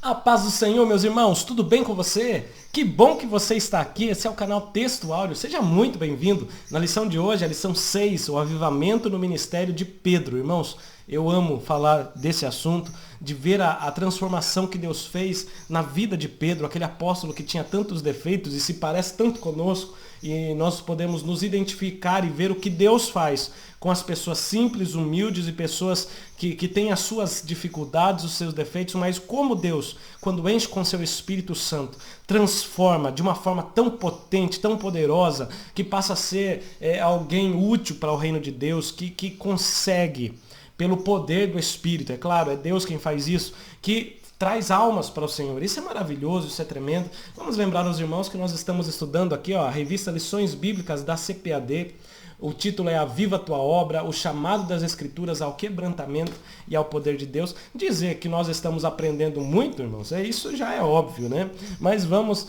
A paz do Senhor, meus irmãos, tudo bem com você? Que bom que você está aqui, esse é o canal Texto Áureo, seja muito bem-vindo. Na lição de hoje, a lição 6, o avivamento no ministério de Pedro. Irmãos, eu amo falar desse assunto, de ver a transformação que Deus fez na vida de Pedro, aquele apóstolo que tinha tantos defeitos e se parece tanto conosco, e nós podemos nos identificar e ver o que Deus faz com as pessoas simples, humildes e pessoas que têm as suas dificuldades, os seus defeitos, mas como Deus, quando enche com seu Espírito Santo, transforma de uma forma tão potente, tão poderosa, que passa a ser alguém útil para o reino de Deus, que consegue, pelo poder do Espírito, é claro, é Deus quem faz isso, que traz almas para o Senhor. Isso é maravilhoso, isso é tremendo. Vamos lembrar aos irmãos que nós estamos estudando aqui a revista Lições Bíblicas da CPAD. O título é Aviva a Tua Obra, o chamado das Escrituras ao quebrantamento e ao poder de Deus. Dizer que nós estamos aprendendo muito, irmãos, isso já é óbvio, né? Mas vamos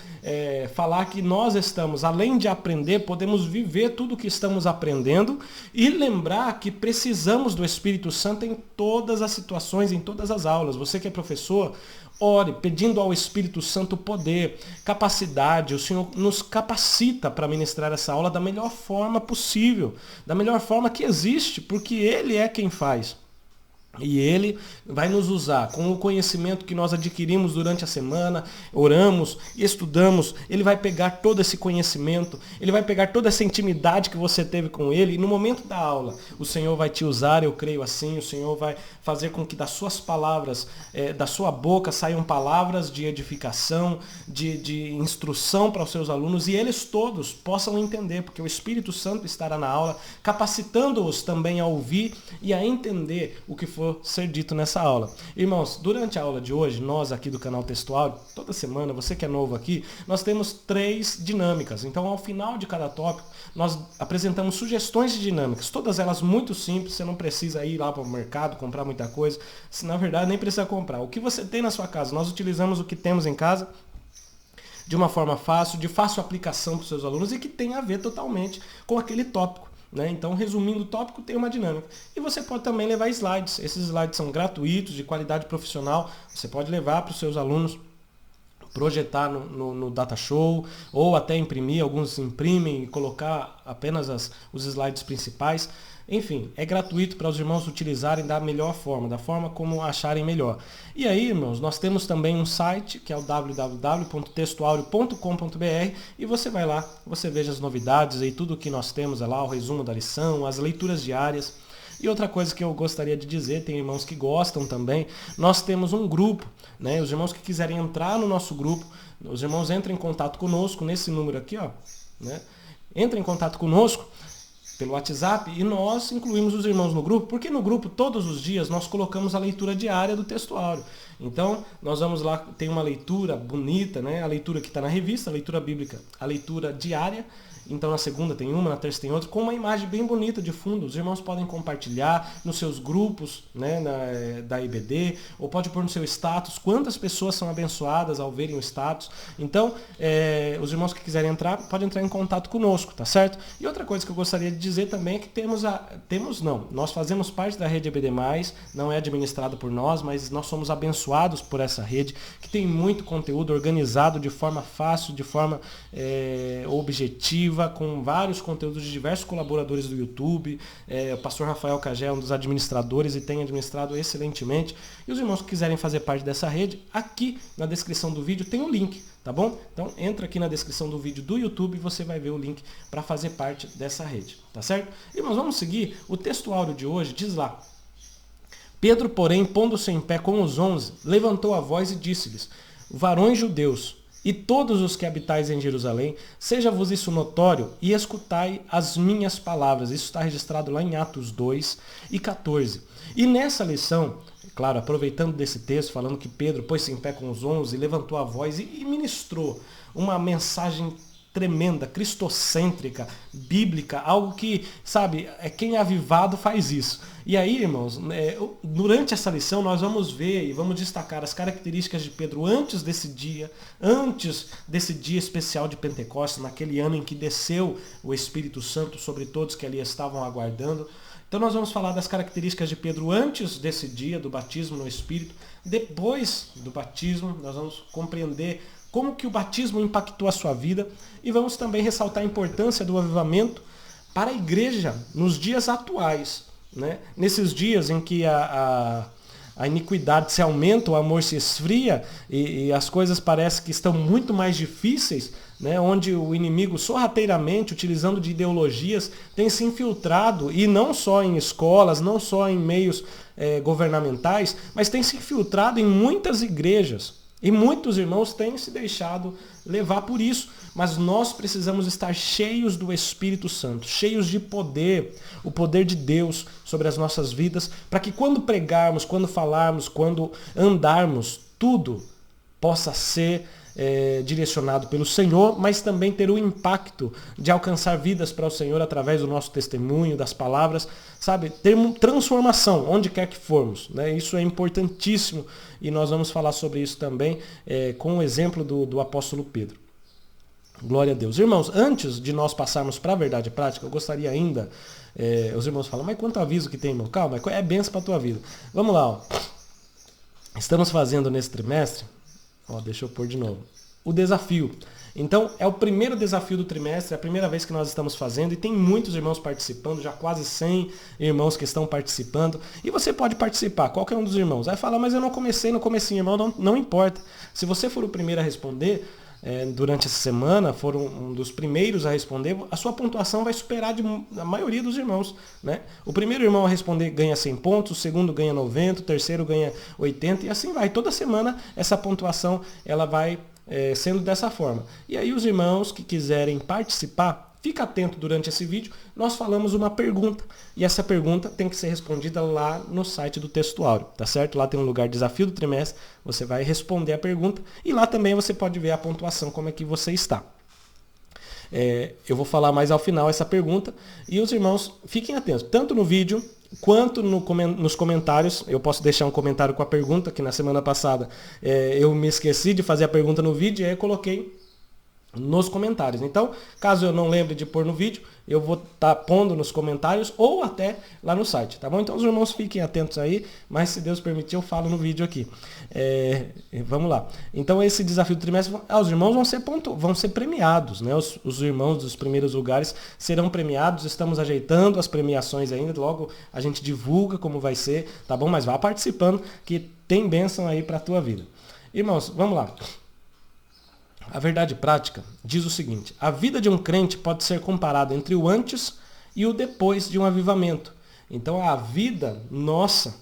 falar que nós estamos, além de aprender, podemos viver tudo o que estamos aprendendo e lembrar que precisamos do Espírito Santo em todas as situações, em todas as aulas. Você que é professor, ore, pedindo ao Espírito Santo poder, capacidade. O Senhor nos capacita para ministrar essa aula da melhor forma possível, da melhor forma que existe, porque Ele é quem faz. E Ele vai nos usar com o conhecimento que nós adquirimos durante a semana, oramos, estudamos. Ele vai pegar todo esse conhecimento, Ele vai pegar toda essa intimidade que você teve com Ele. E no momento da aula, o Senhor vai te usar, eu creio assim. O Senhor vai fazer com que das suas palavras, da sua boca, saiam palavras de edificação, de instrução para os seus alunos. E eles todos possam entender, porque o Espírito Santo estará na aula, capacitando-os também a ouvir e a entender o que for ser dito nessa aula. Irmãos, durante a aula de hoje, nós aqui do canal Texto Áureo, toda semana, você que é novo aqui, nós temos 3 dinâmicas. Então, ao final de cada tópico, nós apresentamos sugestões de dinâmicas, todas elas muito simples, você não precisa ir lá para o mercado, comprar muita coisa, se na verdade nem precisa comprar. O que você tem na sua casa, nós utilizamos o que temos em casa, de uma forma fácil, de fácil aplicação para os seus alunos e que tem a ver totalmente com aquele tópico. Então, resumindo o tópico, tem uma dinâmica. E você pode também levar slides. Esses slides são gratuitos, de qualidade profissional. Você pode levar para os seus alunos, projetar no Data Show, ou até imprimir. Alguns imprimem e colocar apenas os slides principais. Enfim, é gratuito para os irmãos utilizarem da melhor forma, da forma como acharem melhor. E aí, irmãos, nós temos também um site, que é o www.textoaureo.com.br, e você vai lá, você veja as novidades, aí tudo que nós temos é lá, o resumo da lição, as leituras diárias. E outra coisa que eu gostaria de dizer, tem irmãos que gostam também, nós temos um grupo, né? Os irmãos que quiserem entrar no nosso grupo, os irmãos entram em contato conosco, nesse número aqui, né? Entrem em contato conosco pelo WhatsApp e nós incluímos os irmãos no grupo, porque no grupo todos os dias nós colocamos a leitura diária do Texto Áureo. Então nós vamos lá, tem uma leitura bonita, né? A leitura que está na revista, a leitura bíblica, a leitura diária. Então na segunda tem uma, na terça tem outra, com uma imagem bem bonita de fundo. Os irmãos podem compartilhar nos seus grupos, né, da IBD, ou pode pôr no seu status quantas pessoas são abençoadas ao verem o status. Então, os irmãos que quiserem entrar, podem entrar em contato conosco, tá certo? E outra coisa que eu gostaria de dizer também é que nós fazemos parte da rede EBD+, não é administrada por nós, mas nós somos abençoados por essa rede, que tem muito conteúdo organizado de forma fácil, de forma objetiva, com vários conteúdos de diversos colaboradores do YouTube. O pastor Rafael Cagé é um dos administradores e tem administrado excelentemente. E os irmãos que quiserem fazer parte dessa rede, aqui na descrição do vídeo tem o link, tá bom? Então entra aqui na descrição do vídeo do YouTube e você vai ver o link para fazer parte dessa rede, tá certo? Irmãos, vamos seguir. O texto áureo de hoje diz lá: Pedro, porém, pondo-se em pé com os 11, levantou a voz e disse-lhes: varões judeus, e todos os que habitais em Jerusalém, seja-vos isso notório, e escutai as minhas palavras. Isso está registrado lá em Atos 2 e 14. E nessa lição, claro, aproveitando desse texto, falando que Pedro pôs-se em pé com os 11, levantou a voz e ministrou uma mensagem tremenda, cristocêntrica, bíblica, algo que, sabe, quem é avivado faz isso. E aí, irmãos, durante essa lição nós vamos ver e vamos destacar as características de Pedro antes desse dia especial de Pentecostes, naquele ano em que desceu o Espírito Santo sobre todos que ali estavam aguardando. Então nós vamos falar das características de Pedro antes desse dia do batismo no Espírito. Depois do batismo, nós vamos compreender como que o batismo impactou a sua vida e vamos também ressaltar a importância do avivamento para a igreja nos dias atuais, né? Nesses dias em que a iniquidade se aumenta, o amor se esfria e as coisas parecem que estão muito mais difíceis, né? Onde o inimigo sorrateiramente, utilizando de ideologias, tem se infiltrado, e não só em escolas, não só em meios governamentais, mas tem se infiltrado em muitas igrejas. E muitos irmãos têm se deixado levar por isso. Mas nós precisamos estar cheios do Espírito Santo, cheios de poder, o poder de Deus sobre as nossas vidas, para que quando pregarmos, quando falarmos, quando andarmos, tudo possa ser direcionado pelo Senhor, mas também ter o impacto de alcançar vidas para o Senhor através do nosso testemunho, das palavras, sabe? Ter transformação onde quer que formos, né? Isso é importantíssimo e nós vamos falar sobre isso também com o exemplo do apóstolo Pedro. Glória a Deus. Irmãos, antes de nós passarmos para a verdade prática, eu gostaria ainda, os irmãos falam, mas quanto aviso que tem, irmão? Calma, é bênção para a tua vida. Vamos lá, ó. Estamos fazendo nesse trimestre, ó, deixa eu pôr de novo, o desafio. Então, é o primeiro desafio do trimestre, é a primeira vez que nós estamos fazendo e tem muitos irmãos participando, já quase 100 irmãos que estão participando. E você pode participar, qualquer um dos irmãos. Vai falar, mas eu não comecei no comecinho, irmão, não importa. Se você for o primeiro a responder, durante essa semana, foram um dos primeiros a responder, a sua pontuação vai superar a maioria dos irmãos, né? O primeiro irmão a responder ganha 100 pontos, o segundo ganha 90, o terceiro ganha 80 e assim vai. Toda semana essa pontuação ela vai sendo dessa forma. E aí os irmãos que quiserem participar, fica atento durante esse vídeo, nós falamos uma pergunta. E essa pergunta tem que ser respondida lá no site do Textuário, tá certo? Lá tem um lugar desafio do trimestre, você vai responder a pergunta e lá também você pode ver a pontuação, como é que você está. Eu vou falar mais ao final essa pergunta e os irmãos fiquem atentos, tanto no vídeo quanto nos comentários. Eu posso deixar um comentário com a pergunta, que na semana passada eu me esqueci de fazer a pergunta no vídeo e aí eu coloquei nos comentários. Então, caso eu não lembre de pôr no vídeo, eu vou estar pondo nos comentários ou até lá no site, tá bom? Então os irmãos fiquem atentos aí, mas se Deus permitir eu falo no vídeo aqui. Vamos lá. Então esse desafio do trimestre, os irmãos vão ser premiados, né? Os irmãos dos primeiros lugares serão premiados, estamos ajeitando as premiações ainda, logo a gente divulga como vai ser, tá bom? Mas vá participando que tem bênção aí para a tua vida. Irmãos, vamos lá. A verdade prática diz o seguinte: a vida de um crente pode ser comparada entre o antes e o depois de um avivamento. Então a vida nossa,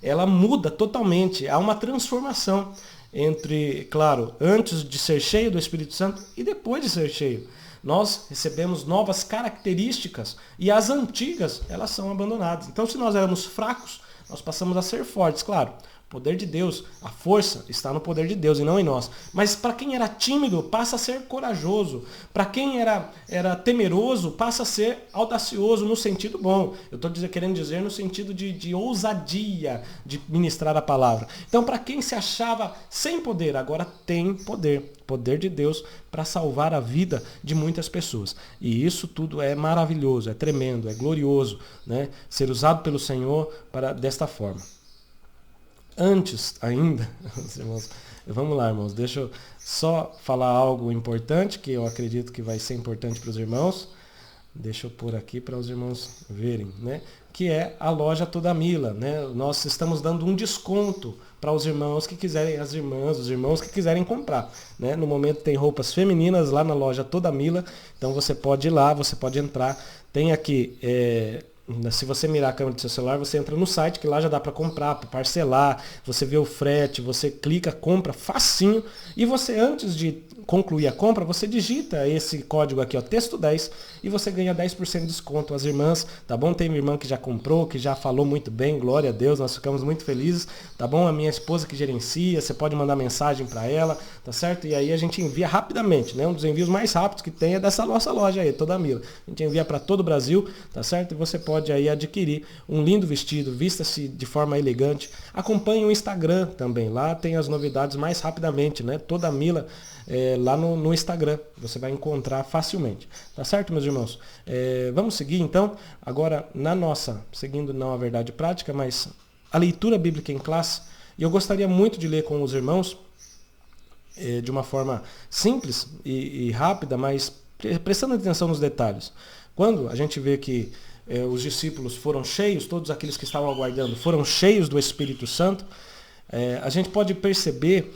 ela muda totalmente. Há uma transformação entre, claro, antes de ser cheio do Espírito Santo e depois de ser cheio. Nós recebemos novas características e as antigas, elas são abandonadas. Então se nós éramos fracos, nós passamos a ser fortes, claro. O poder de Deus, a força está no poder de Deus e não em nós. Mas para quem era tímido, passa a ser corajoso. Para quem era temeroso, passa a ser audacioso no sentido bom. Eu estou querendo dizer no sentido de ousadia de ministrar a palavra. Então, para quem se achava sem poder, agora tem poder. Poder de Deus para salvar a vida de muitas pessoas. E isso tudo é maravilhoso, é tremendo, é glorioso, né? Ser usado pelo Senhor desta forma. Antes ainda, irmãos, vamos lá, irmãos, deixa eu só falar algo importante, que eu acredito que vai ser importante para os irmãos. Deixa eu pôr aqui para os irmãos verem, né? Que é a loja Toda Mila, né? Nós estamos dando um desconto para os irmãos que quiserem, as irmãs, os irmãos que quiserem comprar, né? No momento tem roupas femininas lá na loja Toda Mila, então você pode ir lá, você pode entrar. Tem aqui, se você mirar a câmera do seu celular, você entra no site, que lá já dá para comprar, para parcelar, você vê o frete, você clica, compra, facinho, e você, antes de concluir a compra, você digita esse código aqui, ó, texto 10, e você ganha 10% de desconto. As irmãs, tá bom? Tem uma irmã que já comprou, que já falou muito bem, glória a Deus, nós ficamos muito felizes, tá bom? A minha esposa que gerencia, você pode mandar mensagem para ela, tá certo? E aí a gente envia rapidamente, né? Um dos envios mais rápidos que tem é dessa nossa loja aí, Toda Mila. A gente envia para todo o Brasil, tá certo? E você pode pode aí adquirir um lindo vestido, vista-se de forma elegante. Acompanhe o Instagram também, lá tem as novidades mais rapidamente, né? Toda a Mila lá no Instagram, você vai encontrar facilmente. Tá certo, meus irmãos? Vamos seguir então, agora seguindo não a verdade prática, mas a leitura bíblica em classe. E eu gostaria muito de ler com os irmãos, de uma forma simples e rápida, mas prestando atenção nos detalhes. Quando a gente vê que os discípulos foram cheios, todos aqueles que estavam aguardando foram cheios do Espírito Santo, a gente pode perceber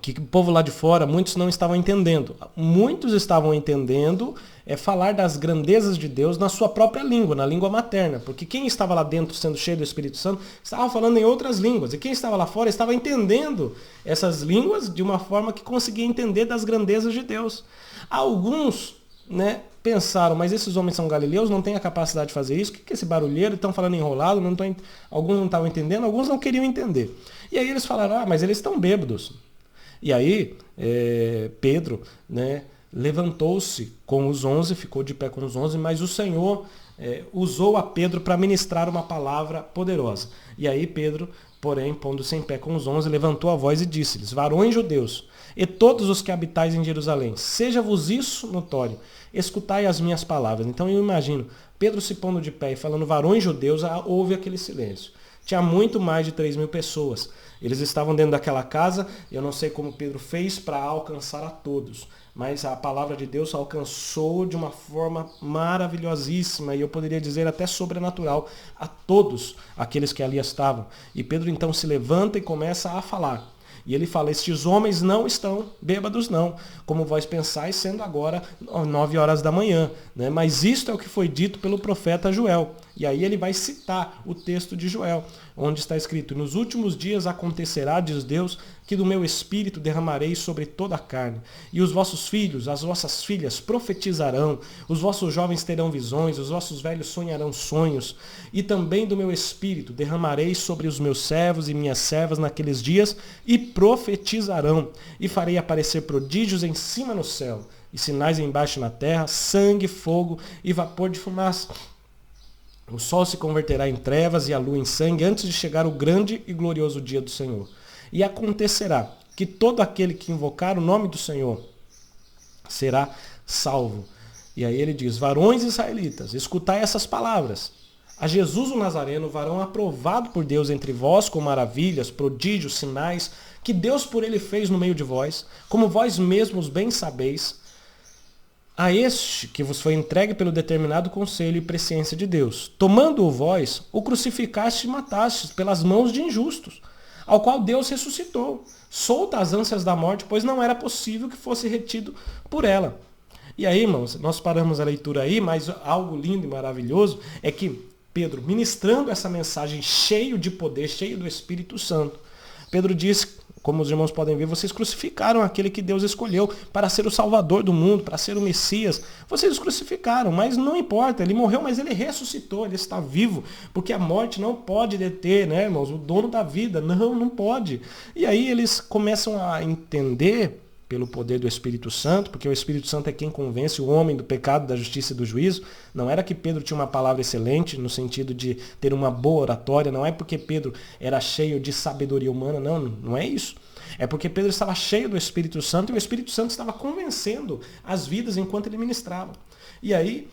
que o povo lá de fora, muitos não estavam entendendo. Muitos estavam entendendo falar das grandezas de Deus na sua própria língua, na língua materna. Porque quem estava lá dentro sendo cheio do Espírito Santo estava falando em outras línguas. E quem estava lá fora estava entendendo essas línguas de uma forma que conseguia entender das grandezas de Deus. Alguns, pensaram, mas esses homens são galileus, não têm a capacidade de fazer isso. O que é esse barulheiro? Estão falando enrolado, alguns não estavam entendendo, alguns não queriam entender. E aí eles falaram, mas eles estão bêbados. E aí, Pedro, levantou-se com os 11, ficou de pé com os 11, mas o Senhor usou a Pedro para ministrar uma palavra poderosa. E aí Pedro, porém, pondo-se em pé com os 11, levantou a voz e disse-lhes, varões judeus, e todos os que habitais em Jerusalém, seja-vos isso notório, escutai as minhas palavras. Então eu imagino, Pedro se pondo de pé e falando, varões judeus, houve aquele silêncio. Tinha muito mais de 3.000 pessoas. Eles estavam dentro daquela casa, eu não sei como Pedro fez para alcançar a todos, mas a palavra de Deus alcançou de uma forma maravilhosíssima, e eu poderia dizer até sobrenatural, a todos aqueles que ali estavam. E Pedro então se levanta e começa a falar. E ele fala, estes homens não estão bêbados não, como vós pensais, sendo agora 9 horas da manhã. Mas isto é o que foi dito pelo profeta Joel. E aí ele vai citar o texto de Joel, onde está escrito, nos últimos dias acontecerá, diz Deus, que do meu espírito derramarei sobre toda a carne. E os vossos filhos, as vossas filhas profetizarão, os vossos jovens terão visões, os vossos velhos sonharão sonhos. E também do meu espírito derramarei sobre os meus servos e minhas servas naqueles dias, e profetizarão. E farei aparecer prodígios em cima no céu, e sinais embaixo na terra, sangue, fogo e vapor de fumaça. O sol se converterá em trevas e a lua em sangue antes de chegar o grande e glorioso dia do Senhor. E acontecerá que todo aquele que invocar o nome do Senhor será salvo. E aí ele diz, varões israelitas, escutai essas palavras. A Jesus o Nazareno, varão aprovado por Deus entre vós com maravilhas, prodígios, sinais, que Deus por ele fez no meio de vós, como vós mesmos bem sabeis, a este que vos foi entregue pelo determinado conselho e presciência de Deus. Tomando-o vós, o crucificaste e matastes pelas mãos de injustos, ao qual Deus ressuscitou, solta as ânsias da morte, pois não era possível que fosse retido por ela. E aí, irmãos, nós paramos a leitura aí, mas algo lindo e maravilhoso é que Pedro, ministrando essa mensagem cheio de poder, cheio do Espírito Santo, Pedro diz, como os irmãos podem ver, vocês crucificaram aquele que Deus escolheu para ser o Salvador do mundo, para ser o Messias. Vocês o crucificaram, mas não importa, ele morreu, mas ele ressuscitou, ele está vivo, porque a morte não pode deter, irmãos, o dono da vida, não pode. E aí eles começam a entender, pelo poder do Espírito Santo, porque o Espírito Santo é quem convence o homem do pecado, da justiça e do juízo. Não era que Pedro tinha uma palavra excelente, no sentido de ter uma boa oratória, não é porque Pedro era cheio de sabedoria humana, não é isso. É porque Pedro estava cheio do Espírito Santo e o Espírito Santo estava convencendo as vidas enquanto ele ministrava. E aí,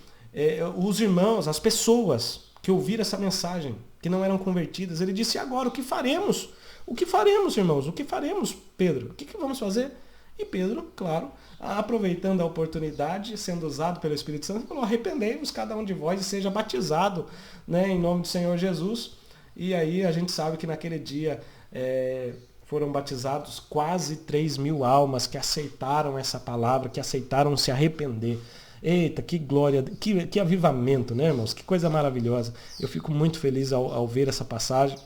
os irmãos, as pessoas que ouviram essa mensagem, que não eram convertidas, ele disse, e agora, o que faremos? O que faremos, irmãos? O que faremos, Pedro? O que vamos fazer? E Pedro, claro, aproveitando a oportunidade, sendo usado pelo Espírito Santo, falou, arrependei-vos cada um de vós e seja batizado, em nome do Senhor Jesus. E aí a gente sabe que naquele dia foram batizados quase 3.000 almas que aceitaram essa palavra, que aceitaram se arrepender. Eita, que glória, que avivamento, irmãos? Que coisa maravilhosa. Eu fico muito feliz ao ver essa passagem.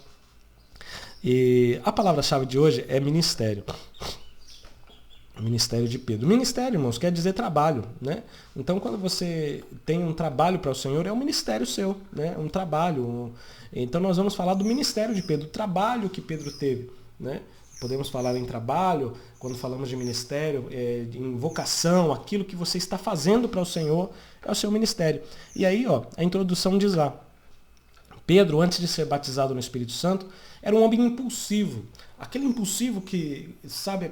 E a palavra-chave de hoje é ministério. O ministério de Pedro. Ministério, irmãos, quer dizer trabalho, Então, quando você tem um trabalho para o Senhor, é um ministério seu, Um trabalho. Então, nós vamos falar do ministério de Pedro, o trabalho que Pedro teve, podemos falar em trabalho, quando falamos de ministério, em vocação, aquilo que você está fazendo para o Senhor é o seu ministério. E aí, a introdução diz lá, Pedro, antes de ser batizado no Espírito Santo, era um homem impulsivo. Aquele impulsivo que, sabe,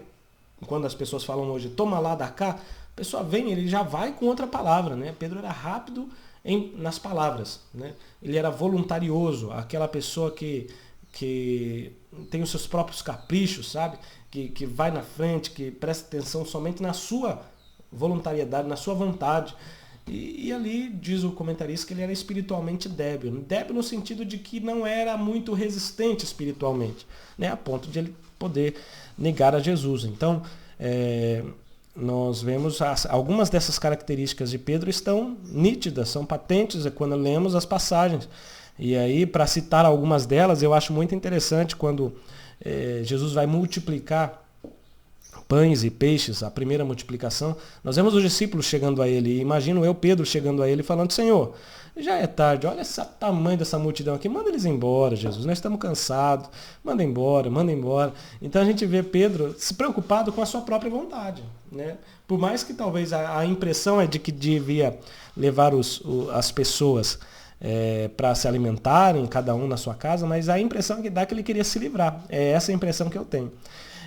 quando as pessoas falam hoje, toma lá, dá cá, a pessoa vem, ele já vai com outra palavra, né? Pedro era rápido nas palavras, né? Ele era voluntarioso, aquela pessoa que tem os seus próprios caprichos, sabe? Que vai na frente, que presta atenção somente na sua voluntariedade, na sua vontade. E ali diz o comentarista que ele era espiritualmente débil. Débil no sentido de que não era muito resistente espiritualmente, né? A ponto de ele poder negar a Jesus. Então, nós vemos algumas dessas características de Pedro estão nítidas, são patentes quando lemos as passagens. E aí, para citar algumas delas, eu acho muito interessante quando Jesus vai multiplicar pães e peixes, a primeira multiplicação. Nós vemos os discípulos chegando a ele, e imagino eu, Pedro, chegando a ele falando, Senhor, já é tarde, olha esse tamanho dessa multidão aqui, manda eles embora, Jesus, nós estamos cansados, manda embora. Então a gente vê Pedro se preocupado com a sua própria vontade, né? Por mais que talvez a impressão é de que devia levar as pessoas para se alimentarem, cada um na sua casa, mas a impressão que dá é que ele queria se livrar, é essa a impressão que eu tenho.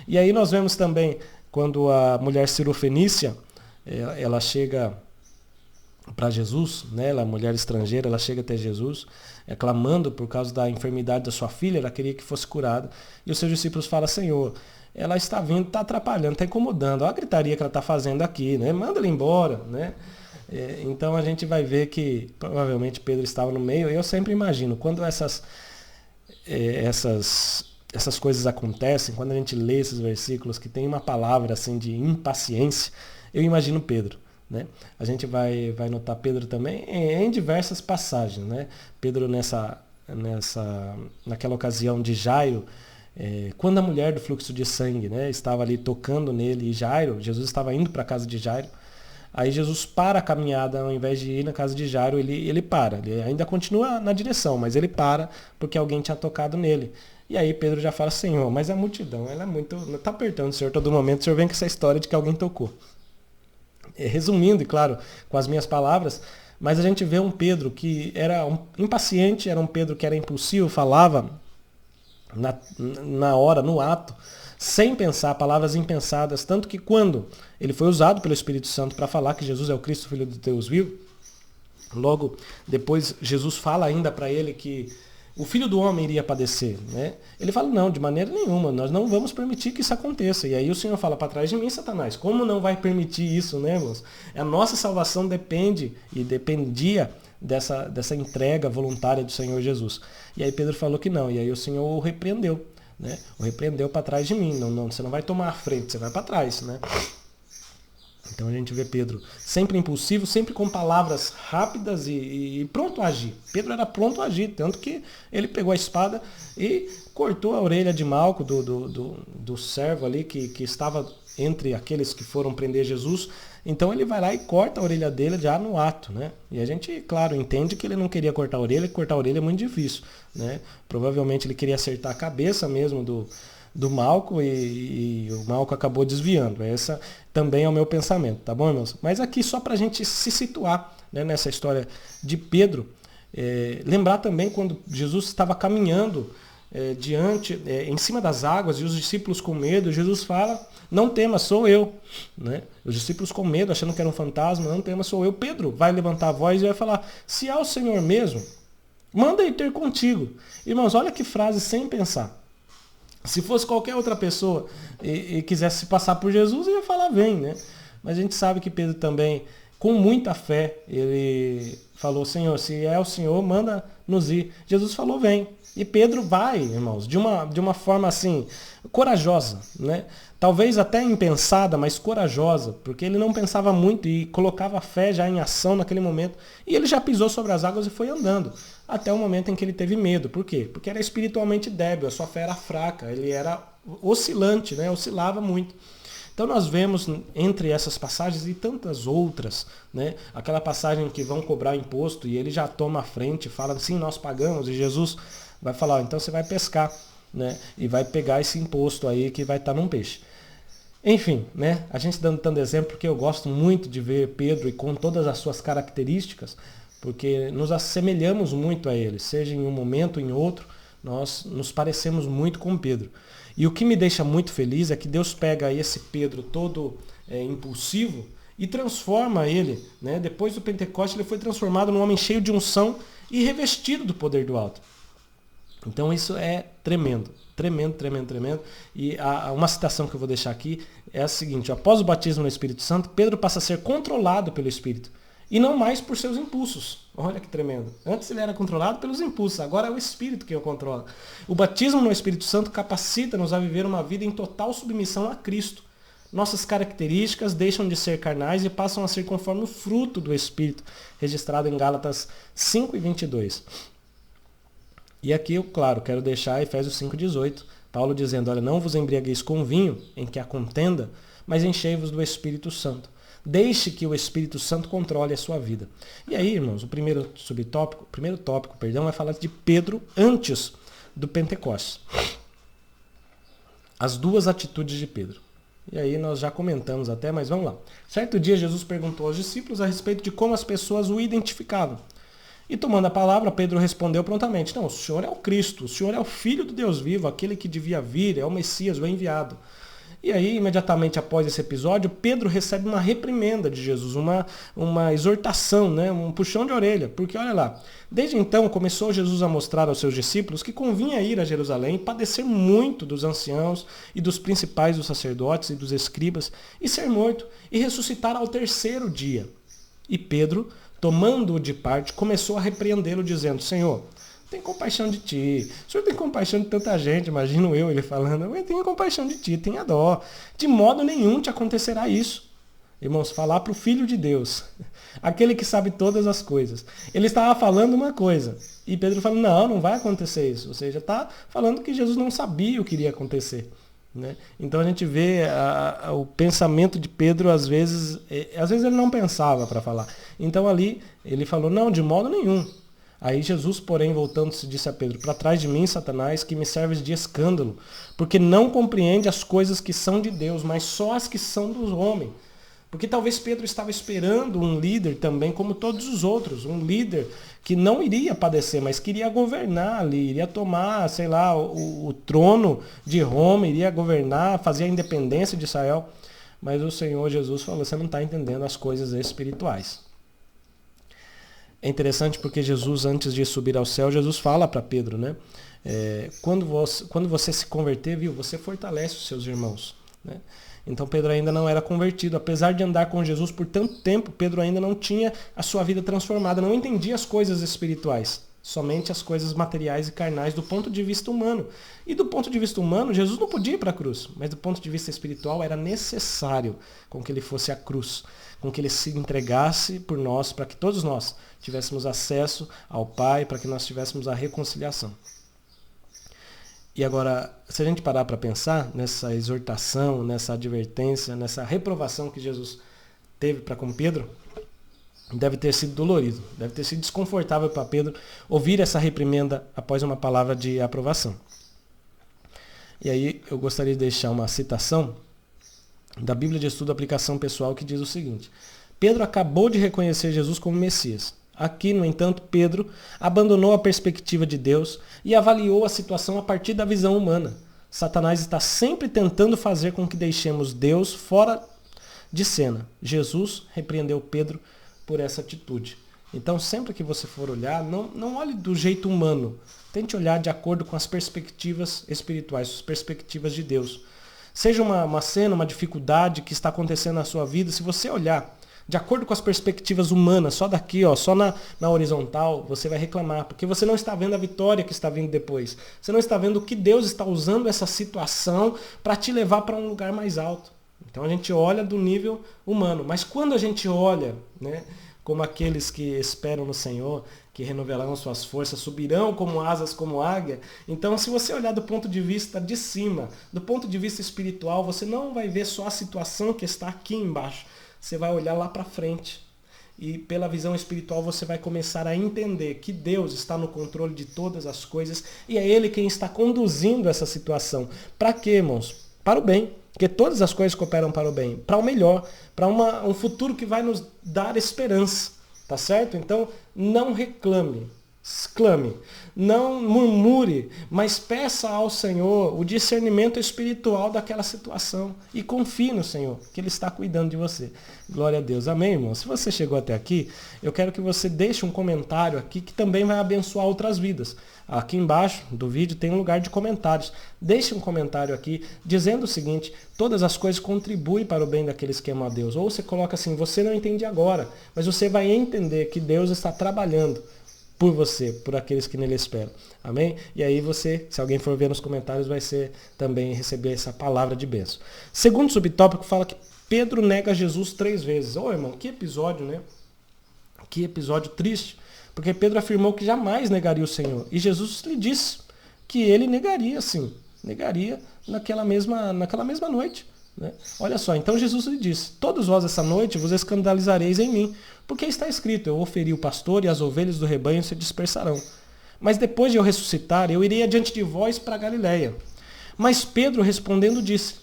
E aí nós vemos também, quando a mulher cirofenícia, ela chega para Jesus, né? Ela é mulher estrangeira, ela chega até Jesus, clamando por causa da enfermidade da sua filha, ela queria que fosse curada. E os seus discípulos falam, Senhor, ela está vindo, está atrapalhando, está incomodando, olha a gritaria que ela está fazendo aqui, né? Manda ela embora, né? Então a gente vai ver que provavelmente Pedro estava no meio. Eu sempre imagino, quando essas coisas acontecem, quando a gente lê esses versículos que tem uma palavra assim de impaciência, eu imagino Pedro, né? A gente vai notar Pedro também em diversas passagens, né? Pedro naquela ocasião de Jairo, quando a mulher do fluxo de sangue, né, estava ali tocando nele, e Jesus estava indo para a casa de Jairo. Aí Jesus para a caminhada, ao invés de ir na casa de Jairo, ele para. Ele ainda continua na direção, mas ele para porque alguém tinha tocado nele. E aí Pedro já fala, Senhor, mas a multidão, ela é muito... Está apertando o Senhor todo momento, o Senhor vem com essa história de que alguém tocou. Resumindo, e claro, com as minhas palavras, mas a gente vê um Pedro que era impaciente, era um Pedro que era impulsivo, falava na hora, no ato, sem pensar, palavras impensadas, tanto que quando ele foi usado pelo Espírito Santo para falar que Jesus é o Cristo, Filho de Deus vivo, logo depois Jesus fala ainda para ele que o Filho do Homem iria padecer, né? Ele fala, não, de maneira nenhuma, nós não vamos permitir que isso aconteça. E aí o Senhor fala, para trás de mim, Satanás, como não vai permitir isso, né, irmãos? A nossa salvação depende e dependia dessa entrega voluntária do Senhor Jesus. E aí Pedro falou que não, e aí o Senhor o repreendeu, né? O repreendeu para trás de mim, não, você não vai tomar a frente, você vai para trás, né? Então a gente vê Pedro sempre impulsivo, sempre com palavras rápidas e pronto a agir. Pedro era pronto a agir, tanto que ele pegou a espada e cortou a orelha de Malco, do servo ali que estava entre aqueles que foram prender Jesus. Então ele vai lá e corta a orelha dele já no ato, né? E a gente, claro, entende que ele não queria cortar a orelha, que cortar a orelha é muito difícil, né? Provavelmente ele queria acertar a cabeça mesmo do Malco e o Malco acabou desviando. Essa também é o meu pensamento, tá bom, irmãos? Mas aqui só para a gente se situar, né, nessa história de Pedro, lembrar também quando Jesus estava caminhando em cima das águas e os discípulos com medo, Jesus fala, não tema, sou eu, né? Os discípulos com medo, achando que era um fantasma, não tema, sou eu. Pedro vai levantar a voz e vai falar, se é o Senhor mesmo, manda ir ter contigo. Irmãos, olha que frase sem pensar. Se fosse qualquer outra pessoa e quisesse se passar por Jesus, ia falar, vem, né? Mas a gente sabe que Pedro também, com muita fé, ele falou, Senhor, se é o Senhor, manda nos ir. Jesus falou, vem. E Pedro vai, irmãos, de uma forma assim, corajosa, né? Talvez até impensada, mas corajosa, porque ele não pensava muito e colocava a fé já em ação naquele momento. E ele já pisou sobre as águas e foi andando, até o momento em que ele teve medo. Por quê? Porque era espiritualmente débil, a sua fé era fraca, ele era oscilante, né? Oscilava muito. Então nós vemos entre essas passagens e tantas outras, né? Aquela passagem que vão cobrar imposto e ele já toma a frente, fala assim, nós pagamos, e Jesus vai falar, então você vai pescar. né? E vai pegar esse imposto aí que vai estar num peixe. Enfim, né? A gente dando tanto exemplo porque eu gosto muito de ver Pedro e com todas as suas características, porque nos assemelhamos muito a ele, seja em um momento ou em outro, nós nos parecemos muito com Pedro. E o que me deixa muito feliz é que Deus pega esse Pedro todo impulsivo e transforma ele, né? Depois do Pentecostes ele foi transformado num homem cheio de unção e revestido do poder do alto. Então isso é tremendo, tremendo, tremendo, tremendo. E uma citação que eu vou deixar aqui é a seguinte: após o batismo no Espírito Santo, Pedro passa a ser controlado pelo Espírito e não mais por seus impulsos. Olha que tremendo. Antes ele era controlado pelos impulsos, agora é o Espírito que o controla. O batismo no Espírito Santo capacita-nos a viver uma vida em total submissão a Cristo. Nossas características deixam de ser carnais e passam a ser conforme o fruto do Espírito, registrado em Gálatas 5:22. E aqui eu, claro, quero deixar Efésios 5:18, Paulo dizendo: olha, não vos embriagueis com vinho, em que há contenda, mas enchei-vos do Espírito Santo. Deixe que o Espírito Santo controle a sua vida. E aí, irmãos, o primeiro tópico, vai falar de Pedro antes do Pentecostes. As duas atitudes de Pedro. E aí nós já comentamos até, mas vamos lá. Certo dia Jesus perguntou aos discípulos a respeito de como as pessoas o identificavam. E tomando a palavra, Pedro respondeu prontamente: não, o Senhor é o Cristo, o Senhor é o Filho do Deus vivo, aquele que devia vir, é o Messias, o enviado. E aí, imediatamente após esse episódio, Pedro recebe uma reprimenda de Jesus, uma exortação, né? Um puxão de orelha. Porque olha lá, desde então começou Jesus a mostrar aos seus discípulos que convinha ir a Jerusalém e padecer muito dos anciãos e dos principais dos sacerdotes e dos escribas, e ser morto, e ressuscitar ao terceiro dia. E Pedro, tomando-o de parte, começou a repreendê-lo, dizendo: Senhor, tem compaixão de ti. O Senhor tem compaixão de tanta gente, imagino ele falando: eu tenho compaixão de ti, tenha dó. De modo nenhum te acontecerá isso. Irmãos, falar para o Filho de Deus, aquele que sabe todas as coisas. Ele estava falando uma coisa, e Pedro falou: não vai acontecer isso. Ou seja, está falando que Jesus não sabia o que iria acontecer. Né? Então a gente vê o pensamento de Pedro, às vezes ele não pensava para falar. Então ali ele falou: não, de modo nenhum. Aí Jesus, porém, voltando-se, disse a Pedro: para trás de mim, Satanás, que me serves de escândalo, porque não compreende as coisas que são de Deus, mas só as que são dos homens. Porque talvez Pedro estava esperando um líder também, como todos os outros, um líder que não iria padecer, mas queria governar ali, iria tomar, sei lá, o trono de Roma, iria governar, fazer a independência de Israel. Mas o Senhor Jesus falou: você não está entendendo as coisas espirituais. É interessante porque Jesus, antes de subir ao céu, Jesus fala para Pedro, né? Quando você se converter, você fortalece os seus irmãos. Né? Então Pedro ainda não era convertido. Apesar de andar com Jesus por tanto tempo, Pedro ainda não tinha a sua vida transformada, não entendia as coisas espirituais, somente as coisas materiais e carnais do ponto de vista humano. E do ponto de vista humano, Jesus não podia ir para a cruz, mas do ponto de vista espiritual era necessário com que ele fosse à cruz, com que ele se entregasse por nós, para que todos nós tivéssemos acesso ao Pai, para que nós tivéssemos a reconciliação. E agora, se a gente parar para pensar nessa exortação, nessa advertência, nessa reprovação que Jesus teve para com Pedro, deve ter sido dolorido, deve ter sido desconfortável para Pedro ouvir essa reprimenda após uma palavra de aprovação. E aí eu gostaria de deixar uma citação da Bíblia de Estudo Aplicação Pessoal que diz o seguinte: Pedro acabou de reconhecer Jesus como Messias. Aqui, no entanto, Pedro abandonou a perspectiva de Deus e avaliou a situação a partir da visão humana. Satanás está sempre tentando fazer com que deixemos Deus fora de cena. Jesus repreendeu Pedro por essa atitude. Então, sempre que você for olhar, não olhe do jeito humano. Tente olhar de acordo com as perspectivas espirituais, as perspectivas de Deus. Seja uma cena, uma dificuldade que está acontecendo na sua vida, se você olhar de acordo com as perspectivas humanas, só daqui, só na horizontal, você vai reclamar, porque você não está vendo a vitória que está vindo depois. Você não está vendo o que Deus está usando essa situação para te levar para um lugar mais alto. Então a gente olha do nível humano, mas quando a gente olha, né, como aqueles que esperam no Senhor, que renovarão suas forças, subirão como asas, como águia. Então, se você olhar do ponto de vista de cima, do ponto de vista espiritual, você não vai ver só a situação que está aqui embaixo. Você vai olhar lá para frente. e pela visão espiritual você vai começar a entender que Deus está no controle de todas as coisas e é Ele quem está conduzindo essa situação. Para quê, irmãos? Para o bem. Porque todas as coisas cooperam para o bem, para o melhor, para um futuro que vai nos dar esperança. Tá certo? Então, não reclame. Exclame, não murmure, mas peça ao Senhor o discernimento espiritual daquela situação e confie no Senhor, que Ele está cuidando de você. Glória a Deus. Amém, irmão? Se você chegou até aqui, eu quero que você deixe um comentário aqui que também vai abençoar outras vidas. Aqui embaixo do vídeo tem um lugar de comentários. Deixe um comentário aqui dizendo o seguinte: todas as coisas contribuem para o bem daqueles que amam a Deus. Ou você coloca assim: você não entende agora, mas você vai entender que Deus está trabalhando por você, por aqueles que nele esperam. Amém? E aí você, se alguém for ver nos comentários, vai ser também receber essa palavra de bênção. Segundo subtópico fala que Pedro nega Jesus 3 vezes. Ô, irmão, que episódio, né? Que episódio triste. Porque Pedro afirmou que jamais negaria o Senhor. E Jesus lhe disse que ele negaria, sim. Negaria naquela mesma noite. Né? Olha só, então Jesus lhe disse: todos vós essa noite vos escandalizareis em mim, porque está escrito: eu oferi o pastor e as ovelhas do rebanho se dispersarão. Mas depois de eu ressuscitar, eu irei adiante de vós para Galiléia. Mas Pedro respondendo disse: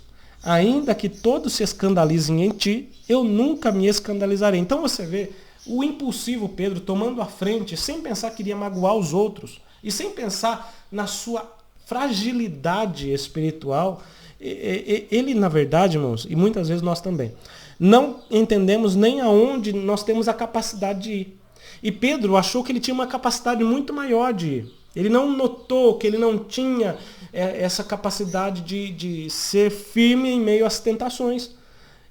ainda que todos se escandalizem em ti, eu nunca me escandalizarei. Então você vê o impulsivo Pedro tomando a frente, sem pensar que iria magoar os outros, e sem pensar na sua fragilidade espiritual. Ele, na verdade, irmãos, e muitas vezes nós também, não entendemos nem aonde nós temos a capacidade de ir. E Pedro achou que ele tinha uma capacidade muito maior de ir. Ele não notou que ele não tinha essa capacidade de ser firme em meio às tentações.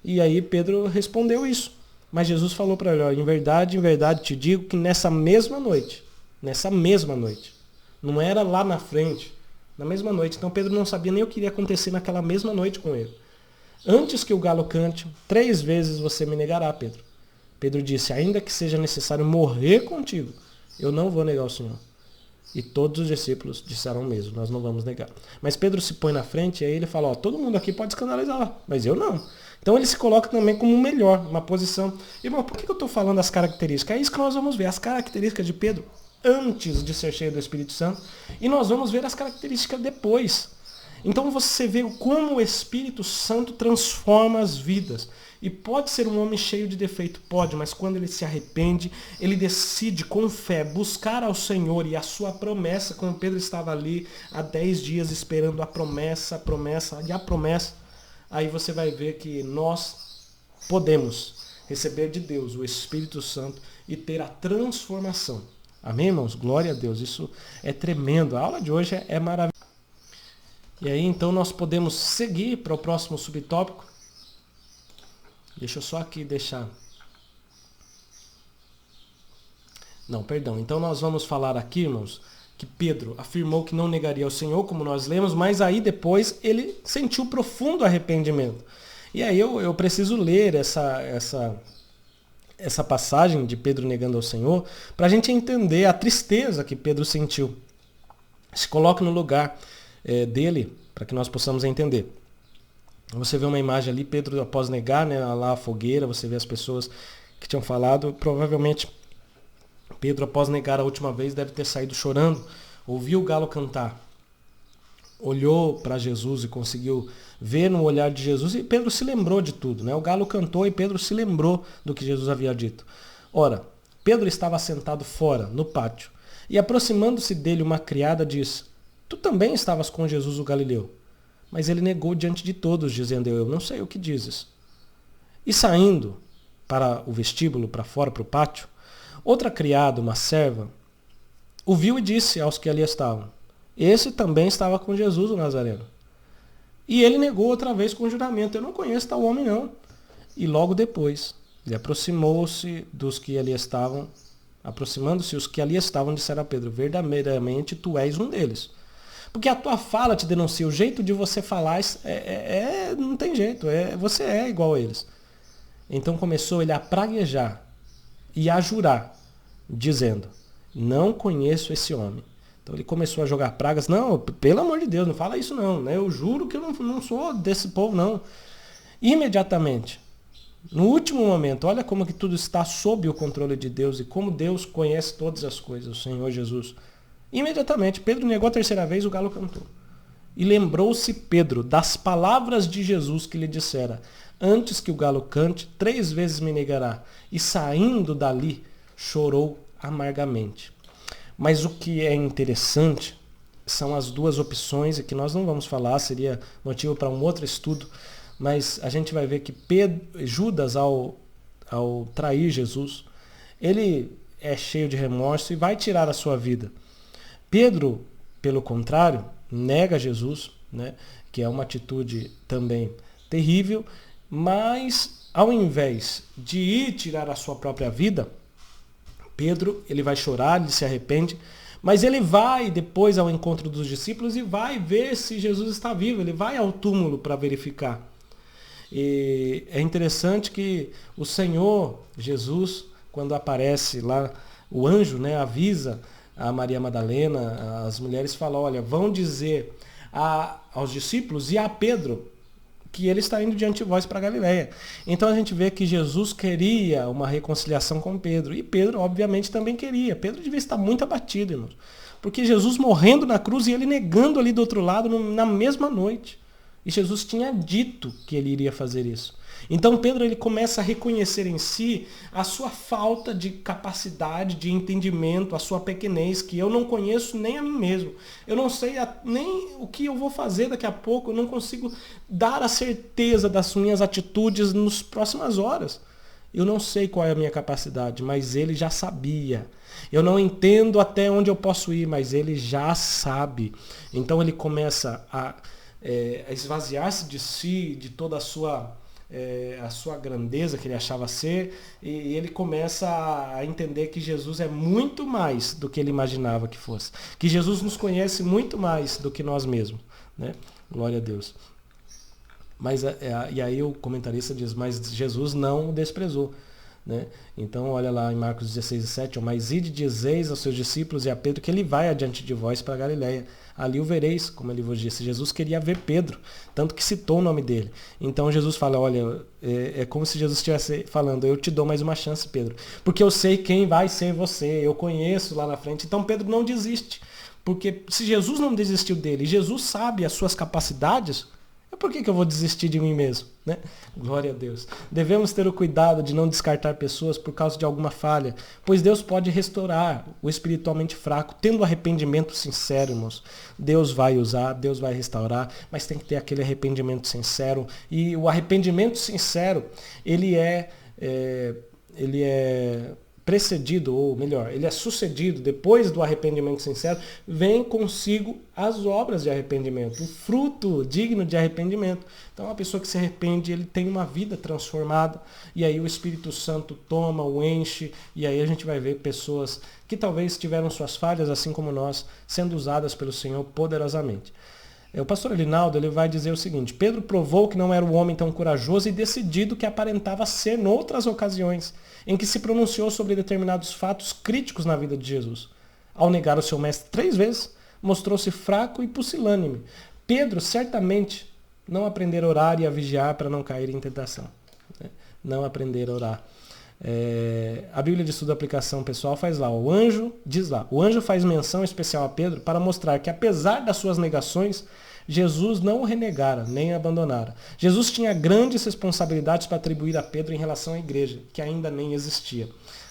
E aí Pedro respondeu isso. Mas Jesus falou para ele: em verdade te digo que nessa mesma noite, não era lá na frente, na mesma noite. Então Pedro não sabia nem o que iria acontecer naquela mesma noite com ele. Antes que o galo cante, 3 vezes você me negará, Pedro. Pedro disse: ainda que seja necessário morrer contigo, eu não vou negar o Senhor. E todos os discípulos disseram o mesmo: nós não vamos negar. Mas Pedro se põe na frente e aí ele fala: todo mundo aqui pode escandalizar, mas eu não. Então ele se coloca também como o melhor, uma posição. Irmão, por que eu estou falando as características? É isso que nós vamos ver, as características de Pedro antes de ser cheio do Espírito Santo, e nós vamos ver as características depois. Então você vê como o Espírito Santo transforma as vidas. E pode ser um homem cheio de defeito, pode, mas quando ele se arrepende, ele decide com fé buscar ao Senhor e a sua promessa, como Pedro estava ali há 10 dias esperando a promessa, aí você vai ver que nós podemos receber de Deus o Espírito Santo e ter a transformação. Amém, irmãos? Glória a Deus. Isso é tremendo. A aula de hoje é maravilhosa. E aí, então, nós podemos seguir para o próximo subtópico. Deixa eu só aqui deixar. Não, perdão. Então, nós vamos falar aqui, irmãos, que Pedro afirmou que não negaria o Senhor, como nós lemos, mas aí depois ele sentiu profundo arrependimento. E aí eu preciso ler essa passagem de Pedro negando ao Senhor, para a gente entender a tristeza que Pedro sentiu. Se coloque no lugar dele, para que nós possamos entender. Você vê uma imagem ali, Pedro após negar, né, lá a fogueira, você vê as pessoas que tinham falado, provavelmente Pedro após negar a última vez deve ter saído chorando, ouviu o galo cantar, olhou para Jesus e conseguiu ver no olhar de Jesus, e Pedro se lembrou de tudo, né? O galo cantou e Pedro se lembrou do que Jesus havia dito. Ora, Pedro estava sentado fora, no pátio, e aproximando-se dele uma criada disse: tu também estavas com Jesus o Galileu. Mas ele negou diante de todos, dizendo: eu não sei o que dizes. E saindo para o vestíbulo, para fora, para o pátio, outra criada, uma serva, o viu e disse aos que ali estavam: esse também estava com Jesus o Nazareno. E ele negou outra vez com juramento: eu não conheço tal homem não. E logo depois, ele aproximou-se dos que ali estavam, aproximando-se os que ali estavam, disseram a Pedro: verdadeiramente tu és um deles. Porque a tua fala te denuncia, o jeito de você falar não tem jeito, você é igual a eles. Então começou ele a praguejar e a jurar, dizendo: não conheço esse homem. Então ele começou a jogar pragas: não, pelo amor de Deus, não fala isso não, né? Eu juro que eu não sou desse povo não. Imediatamente, No último momento, olha como que tudo está sob o controle de Deus e como Deus conhece todas as coisas, o Senhor Jesus. Imediatamente, Pedro negou a terceira vez, o galo cantou. E lembrou-se Pedro das palavras de Jesus que lhe dissera: antes que o galo cante, 3 vezes me negará. E saindo dali, chorou amargamente. Mas o que é interessante são as duas opções, e que nós não vamos falar, seria motivo para um outro estudo, mas a gente vai ver que Judas, ao trair Jesus, ele é cheio de remorso e vai tirar a sua vida. Pedro, pelo contrário, nega Jesus, né, que é uma atitude também terrível, mas ao invés de ir tirar a sua própria vida, Pedro, ele vai chorar, ele se arrepende, mas ele vai depois ao encontro dos discípulos e vai ver se Jesus está vivo, ele vai ao túmulo para verificar. E é interessante que o Senhor Jesus, quando aparece lá, o anjo, né, avisa a Maria Madalena, as mulheres falam: olha, vão dizer aos discípulos e a Pedro que ele está indo diante de vós para Galileia. Então a gente vê que Jesus queria uma reconciliação com Pedro. E Pedro, obviamente, também queria. Pedro devia estar muito abatido, irmãos. Porque Jesus morrendo na cruz e ele negando ali do outro lado na mesma noite. E Jesus tinha dito que ele iria fazer isso. Então Pedro, ele começa a reconhecer em si a sua falta de capacidade, de entendimento, a sua pequenez, que eu não conheço nem a mim mesmo. Eu não sei nem o que eu vou fazer daqui a pouco, eu não consigo dar a certeza das minhas atitudes nas próximas horas. Eu não sei qual é a minha capacidade, mas ele já sabia. Eu não entendo até onde eu posso ir, mas ele já sabe. Então ele começa a esvaziar-se de si, de toda a sua grandeza que ele achava ser, e ele começa a entender que Jesus é muito mais do que ele imaginava que fosse. Que Jesus nos conhece muito mais do que nós mesmos, né? Glória a Deus. Mas, e aí o comentarista diz: mas Jesus não o desprezou. Né? Então olha lá em Marcos 16:7, mas ide dizeis aos seus discípulos e a Pedro que ele vai adiante de vós para Galileia, ali o vereis, como ele vos disse. Jesus queria ver Pedro, tanto que citou o nome dele. Então Jesus fala: olha, é como se Jesus estivesse falando: eu te dou mais uma chance, Pedro, porque eu sei quem vai ser você, eu conheço lá na frente. Então Pedro não desiste, porque se Jesus não desistiu dele, Jesus sabe as suas capacidades, por que eu vou desistir de mim mesmo? Né? Glória a Deus. Devemos ter o cuidado de não descartar pessoas por causa de alguma falha, pois Deus pode restaurar o espiritualmente fraco, tendo arrependimento sincero, irmãos. Deus vai usar, Deus vai restaurar, mas tem que ter aquele arrependimento sincero. E o arrependimento sincero, ele é precedido, ou melhor, ele é sucedido, depois do arrependimento sincero, vem consigo as obras de arrependimento, o fruto digno de arrependimento. Então, a pessoa que se arrepende, ele tem uma vida transformada, e aí o Espírito Santo toma, o enche, e aí a gente vai ver pessoas que talvez tiveram suas falhas, assim como nós, sendo usadas pelo Senhor poderosamente. O pastor Elinaldo, ele vai dizer o seguinte: Pedro provou que não era o homem tão corajoso e decidido que aparentava ser noutras ocasiões, em que se pronunciou sobre determinados fatos críticos na vida de Jesus. Ao negar o seu mestre 3 vezes, mostrou-se fraco e pusilânime. Pedro certamente não aprender a orar e a vigiar para não cair em tentação. Né? Não aprender a orar. A Bíblia de Estudo da Aplicação Pessoal faz lá, o anjo faz menção especial a Pedro para mostrar que, apesar das suas negações, Jesus não o renegara, nem abandonara. Jesus tinha grandes responsabilidades para atribuir a Pedro em relação à igreja, que ainda nem existia.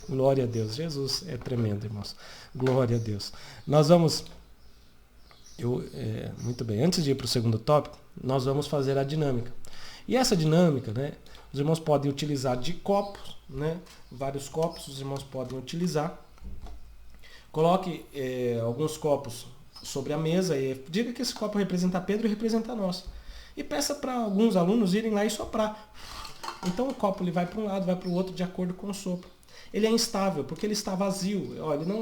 Glória a Deus. Jesus é tremendo, irmãos. Glória a Deus. Nós vamos... muito bem, antes de ir para o segundo tópico, nós vamos fazer a dinâmica. E essa dinâmica, né, os irmãos podem utilizar de copos, né, vários copos os irmãos podem utilizar. Coloque alguns copos sobre a mesa e diga que esse copo representa Pedro e representa nós. E peça para alguns alunos irem lá e soprar. Então o copo ele vai para um lado, vai para o outro de acordo com o sopro. Ele é instável porque ele está vazio. Olha, ele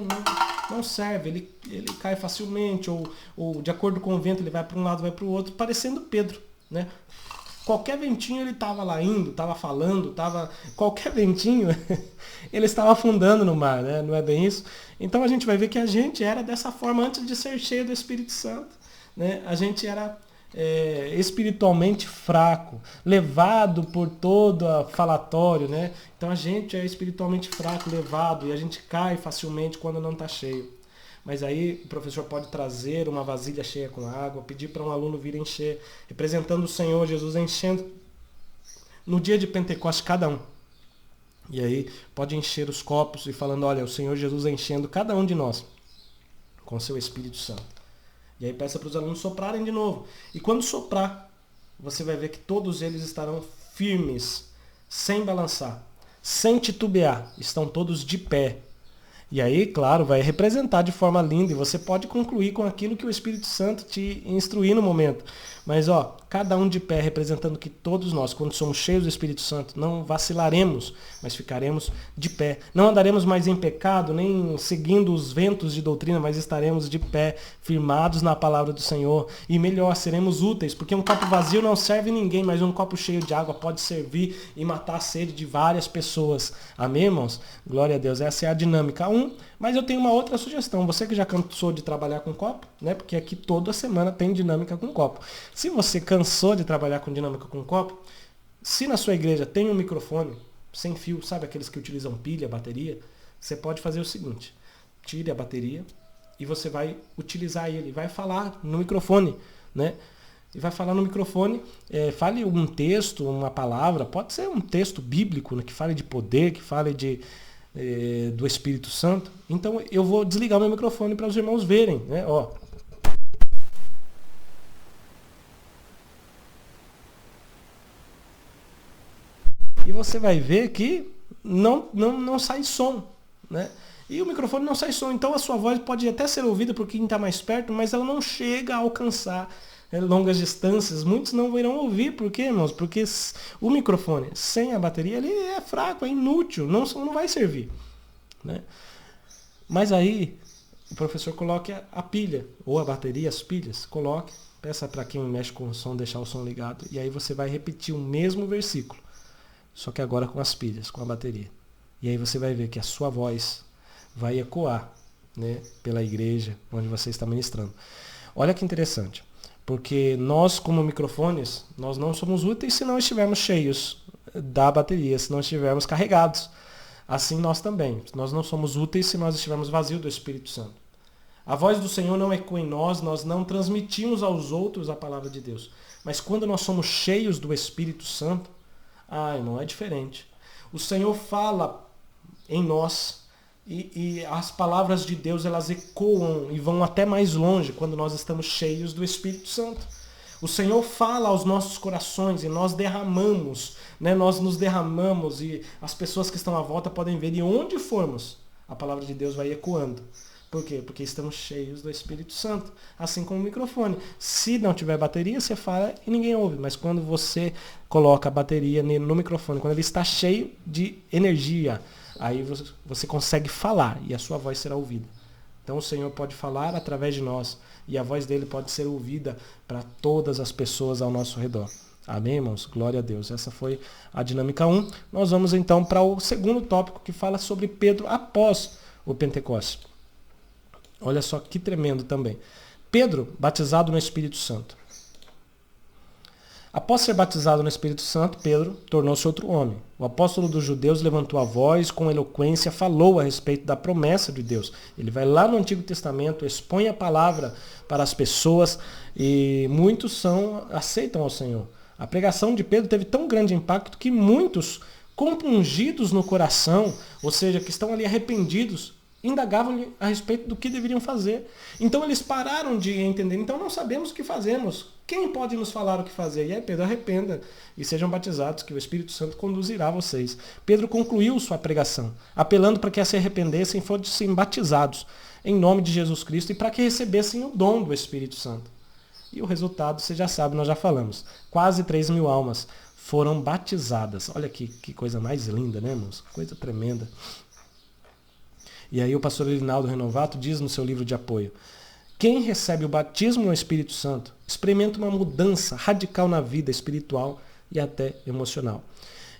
não serve, ele cai facilmente, ou de acordo com o vento ele vai para um lado, vai para o outro, parecendo Pedro, né? Qualquer ventinho ele estava lá indo, estava falando, qualquer ventinho ele estava afundando no mar, né? Não é bem isso? Então a gente vai ver que a gente era dessa forma antes de ser cheio do Espírito Santo, né? A gente era espiritualmente fraco, levado por todo falatório, né? Então a gente é espiritualmente fraco, levado, e a gente cai facilmente quando não está cheio. Mas aí o professor pode trazer uma vasilha cheia com água, pedir para um aluno vir encher, representando o Senhor Jesus, enchendo no dia de Pentecostes cada um. E aí pode encher os copos e falando, olha, o Senhor Jesus enchendo cada um de nós com o seu Espírito Santo. E aí peça para os alunos soprarem de novo. E quando soprar, você vai ver que todos eles estarão firmes, sem balançar, sem titubear. Estão todos de pé. E aí, claro, vai representar de forma linda. E você pode concluir com aquilo que o Espírito Santo te instruir no momento. Mas, cada um de pé, representando que todos nós, quando somos cheios do Espírito Santo, não vacilaremos, mas ficaremos de pé. Não andaremos mais em pecado, nem seguindo os ventos de doutrina, mas estaremos de pé, firmados na palavra do Senhor. E melhor, seremos úteis, porque um copo vazio não serve ninguém, mas um copo cheio de água pode servir e matar a sede de várias pessoas. Amém, irmãos? Glória a Deus. Essa é a dinâmica 1. Mas eu tenho uma outra sugestão. Você que já cansou de trabalhar com copo, né? Porque aqui toda semana tem dinâmica com copo. Se você cansou de trabalhar com dinâmica com copo, se na sua igreja tem um microfone sem fio, sabe aqueles que utilizam pilha, bateria, você pode fazer o seguinte. Tire a bateria e você vai utilizar ele, vai falar no microfone, né? E vai falar no microfone, fale um texto, uma palavra, pode ser um texto bíblico, né, que fale de poder, que fale do Espírito Santo. Então eu vou desligar meu microfone para os irmãos verem, né? E você vai ver que não sai som, né? E o microfone não sai som, então a sua voz pode até ser ouvida por quem está mais perto, mas ela não chega a alcançar longas distâncias. Muitos não irão ouvir, por quê, irmãos? Porque o microfone sem a bateria ele é fraco, é inútil, não vai servir, né? Mas aí o professor coloque a pilha, ou a bateria, as pilhas, coloque, peça para quem mexe com o som deixar o som ligado, e aí você vai repetir o mesmo versículo, só que agora com as pilhas, com a bateria. E aí você vai ver que a sua voz vai ecoar, né, pela igreja onde você está ministrando. Olha que interessante. Porque nós, como microfones, nós não somos úteis se não estivermos cheios da bateria, se não estivermos carregados. Assim nós também. Nós não somos úteis se nós estivermos vazios do Espírito Santo. A voz do Senhor não ecoa em nós não transmitimos aos outros a palavra de Deus. Mas quando nós somos cheios do Espírito Santo, irmão, é diferente. O Senhor fala em nós e as palavras de Deus elas ecoam e vão até mais longe quando nós estamos cheios do Espírito Santo. O Senhor fala aos nossos corações e nós derramamos, né? Nós nos derramamos e as pessoas que estão à volta podem ver. E onde formos, a palavra de Deus vai ecoando. Por quê? Porque estamos cheios do Espírito Santo, assim como o microfone. Se não tiver bateria, você fala e ninguém ouve. Mas quando você coloca a bateria no microfone, quando ele está cheio de energia, aí você consegue falar e a sua voz será ouvida. Então o Senhor pode falar através de nós e a voz dele pode ser ouvida para todas as pessoas ao nosso redor. Amém, irmãos? Glória a Deus. Essa foi a dinâmica 1. Nós vamos então para o segundo tópico que fala sobre Pedro após o Pentecostes. Olha só que tremendo também. Pedro, batizado no Espírito Santo. Após ser batizado no Espírito Santo, Pedro tornou-se outro homem. O apóstolo dos judeus levantou a voz, com eloquência, falou a respeito da promessa de Deus. Ele vai lá no Antigo Testamento, expõe a palavra para as pessoas e muitos aceitam ao Senhor. A pregação de Pedro teve tão grande impacto que muitos, compungidos no coração, ou seja, que estão ali arrependidos, indagavam-lhe a respeito do que deveriam fazer. Então eles pararam de entender. Então não sabemos o que fazemos. Quem pode nos falar o que fazer? E aí Pedro, arrependa e sejam batizados, que o Espírito Santo conduzirá vocês. Pedro concluiu sua pregação, apelando para que se arrependessem e fossem batizados em nome de Jesus Cristo e para que recebessem o dom do Espírito Santo. E o resultado, você já sabe, nós já falamos. Quase 3.000 almas foram batizadas. Olha que coisa mais linda, né, irmãos? Coisa tremenda. E aí o pastor Rinaldo Renovato diz no seu livro de apoio: quem recebe o batismo no Espírito Santo experimenta uma mudança radical na vida espiritual e até emocional.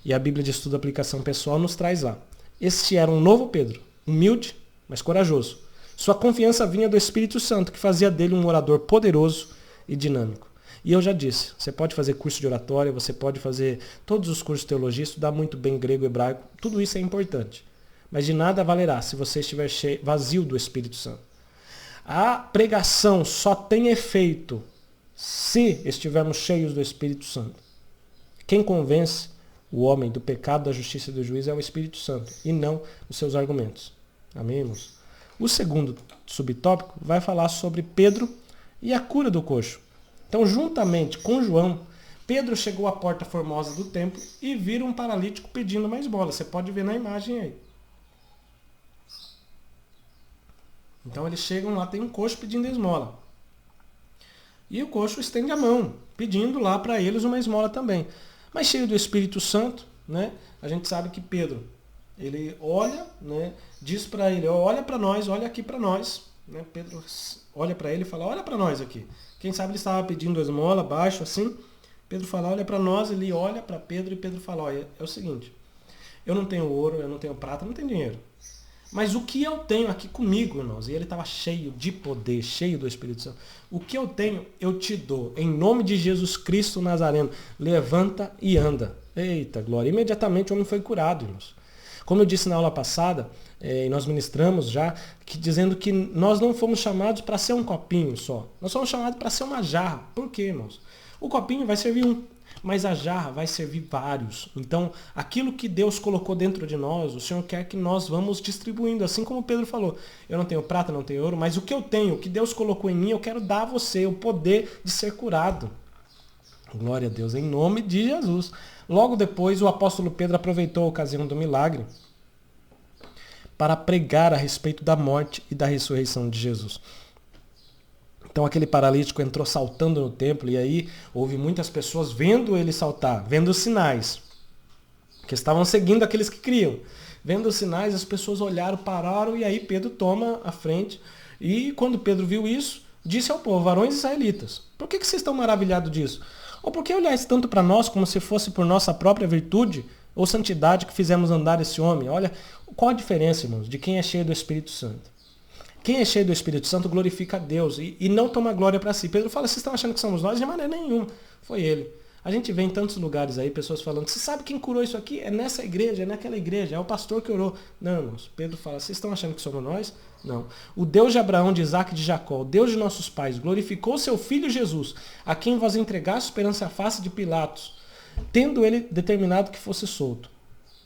E a Bíblia de Estudo e Aplicação Pessoal nos traz lá. Este era um novo Pedro, humilde, mas corajoso. Sua confiança vinha do Espírito Santo, que fazia dele um orador poderoso e dinâmico. E eu já disse, você pode fazer curso de oratória, você pode fazer todos os cursos de teologia, estudar muito bem grego, hebraico, tudo isso é importante. Mas de nada valerá se você estiver vazio do Espírito Santo. A pregação só tem efeito se estivermos cheios do Espírito Santo. Quem convence o homem do pecado, da justiça e do juízo é o Espírito Santo, e não os seus argumentos. Amém, irmãos? O segundo subtópico vai falar sobre Pedro e a cura do coxo. Então, juntamente com João, Pedro chegou à porta formosa do templo e vira um paralítico pedindo mais bola. Você pode ver na imagem aí. Então eles chegam lá, tem um coxo pedindo esmola. E o coxo estende a mão, pedindo lá para eles uma esmola também. Mas cheio do Espírito Santo, né? A gente sabe que Pedro, ele olha, né? Diz para ele, olha para nós, olha aqui para nós. Né? Pedro olha para ele e fala, olha para nós aqui. Quem sabe ele estava pedindo esmola, baixo assim. Pedro fala, olha para nós, ele olha para Pedro e Pedro fala, olha, é o seguinte, eu não tenho ouro, eu não tenho prata, eu não tenho dinheiro. Mas o que eu tenho aqui comigo, irmãos, e ele estava cheio de poder, cheio do Espírito Santo. O que eu tenho, eu te dou. Em nome de Jesus Cristo Nazareno, levanta e anda. Eita, glória. Imediatamente o homem foi curado, irmãos. Como eu disse na aula passada, e nós ministramos já, dizendo que nós não fomos chamados para ser um copinho só. Nós fomos chamados para ser uma jarra. Por quê, irmãos? O copinho vai servir um, mas a jarra vai servir vários. Então, aquilo que Deus colocou dentro de nós, o Senhor quer que nós vamos distribuindo. Assim como Pedro falou, eu não tenho prata, não tenho ouro, mas o que eu tenho, o que Deus colocou em mim, eu quero dar a você, o poder de ser curado. Glória a Deus, em nome de Jesus. Logo depois, o apóstolo Pedro aproveitou a ocasião do milagre para pregar a respeito da morte e da ressurreição de Jesus. Então aquele paralítico entrou saltando no templo e aí houve muitas pessoas vendo ele saltar, vendo os sinais, que estavam seguindo aqueles que criam. Vendo os sinais, as pessoas olharam, pararam e aí Pedro toma a frente. E quando Pedro viu isso, disse ao povo, varões israelitas, por que vocês estão maravilhados disso? Ou por que olhais tanto para nós como se fosse por nossa própria virtude ou santidade que fizemos andar esse homem? Olha, qual a diferença, irmãos, de quem é cheio do Espírito Santo? Quem é cheio do Espírito Santo glorifica a Deus e não toma glória para si. Pedro fala, vocês estão achando que somos nós? De maneira nenhuma. Foi ele. A gente vê em tantos lugares aí, pessoas falando, você sabe quem curou isso aqui? É nessa igreja, é naquela igreja, é o pastor que orou. Não, irmãos. Pedro fala, vocês estão achando que somos nós? Não. O Deus de Abraão, de Isaac e de Jacó, o Deus de nossos pais, glorificou seu filho Jesus, a quem vós entregaste perante a face de Pilatos, tendo ele determinado que fosse solto.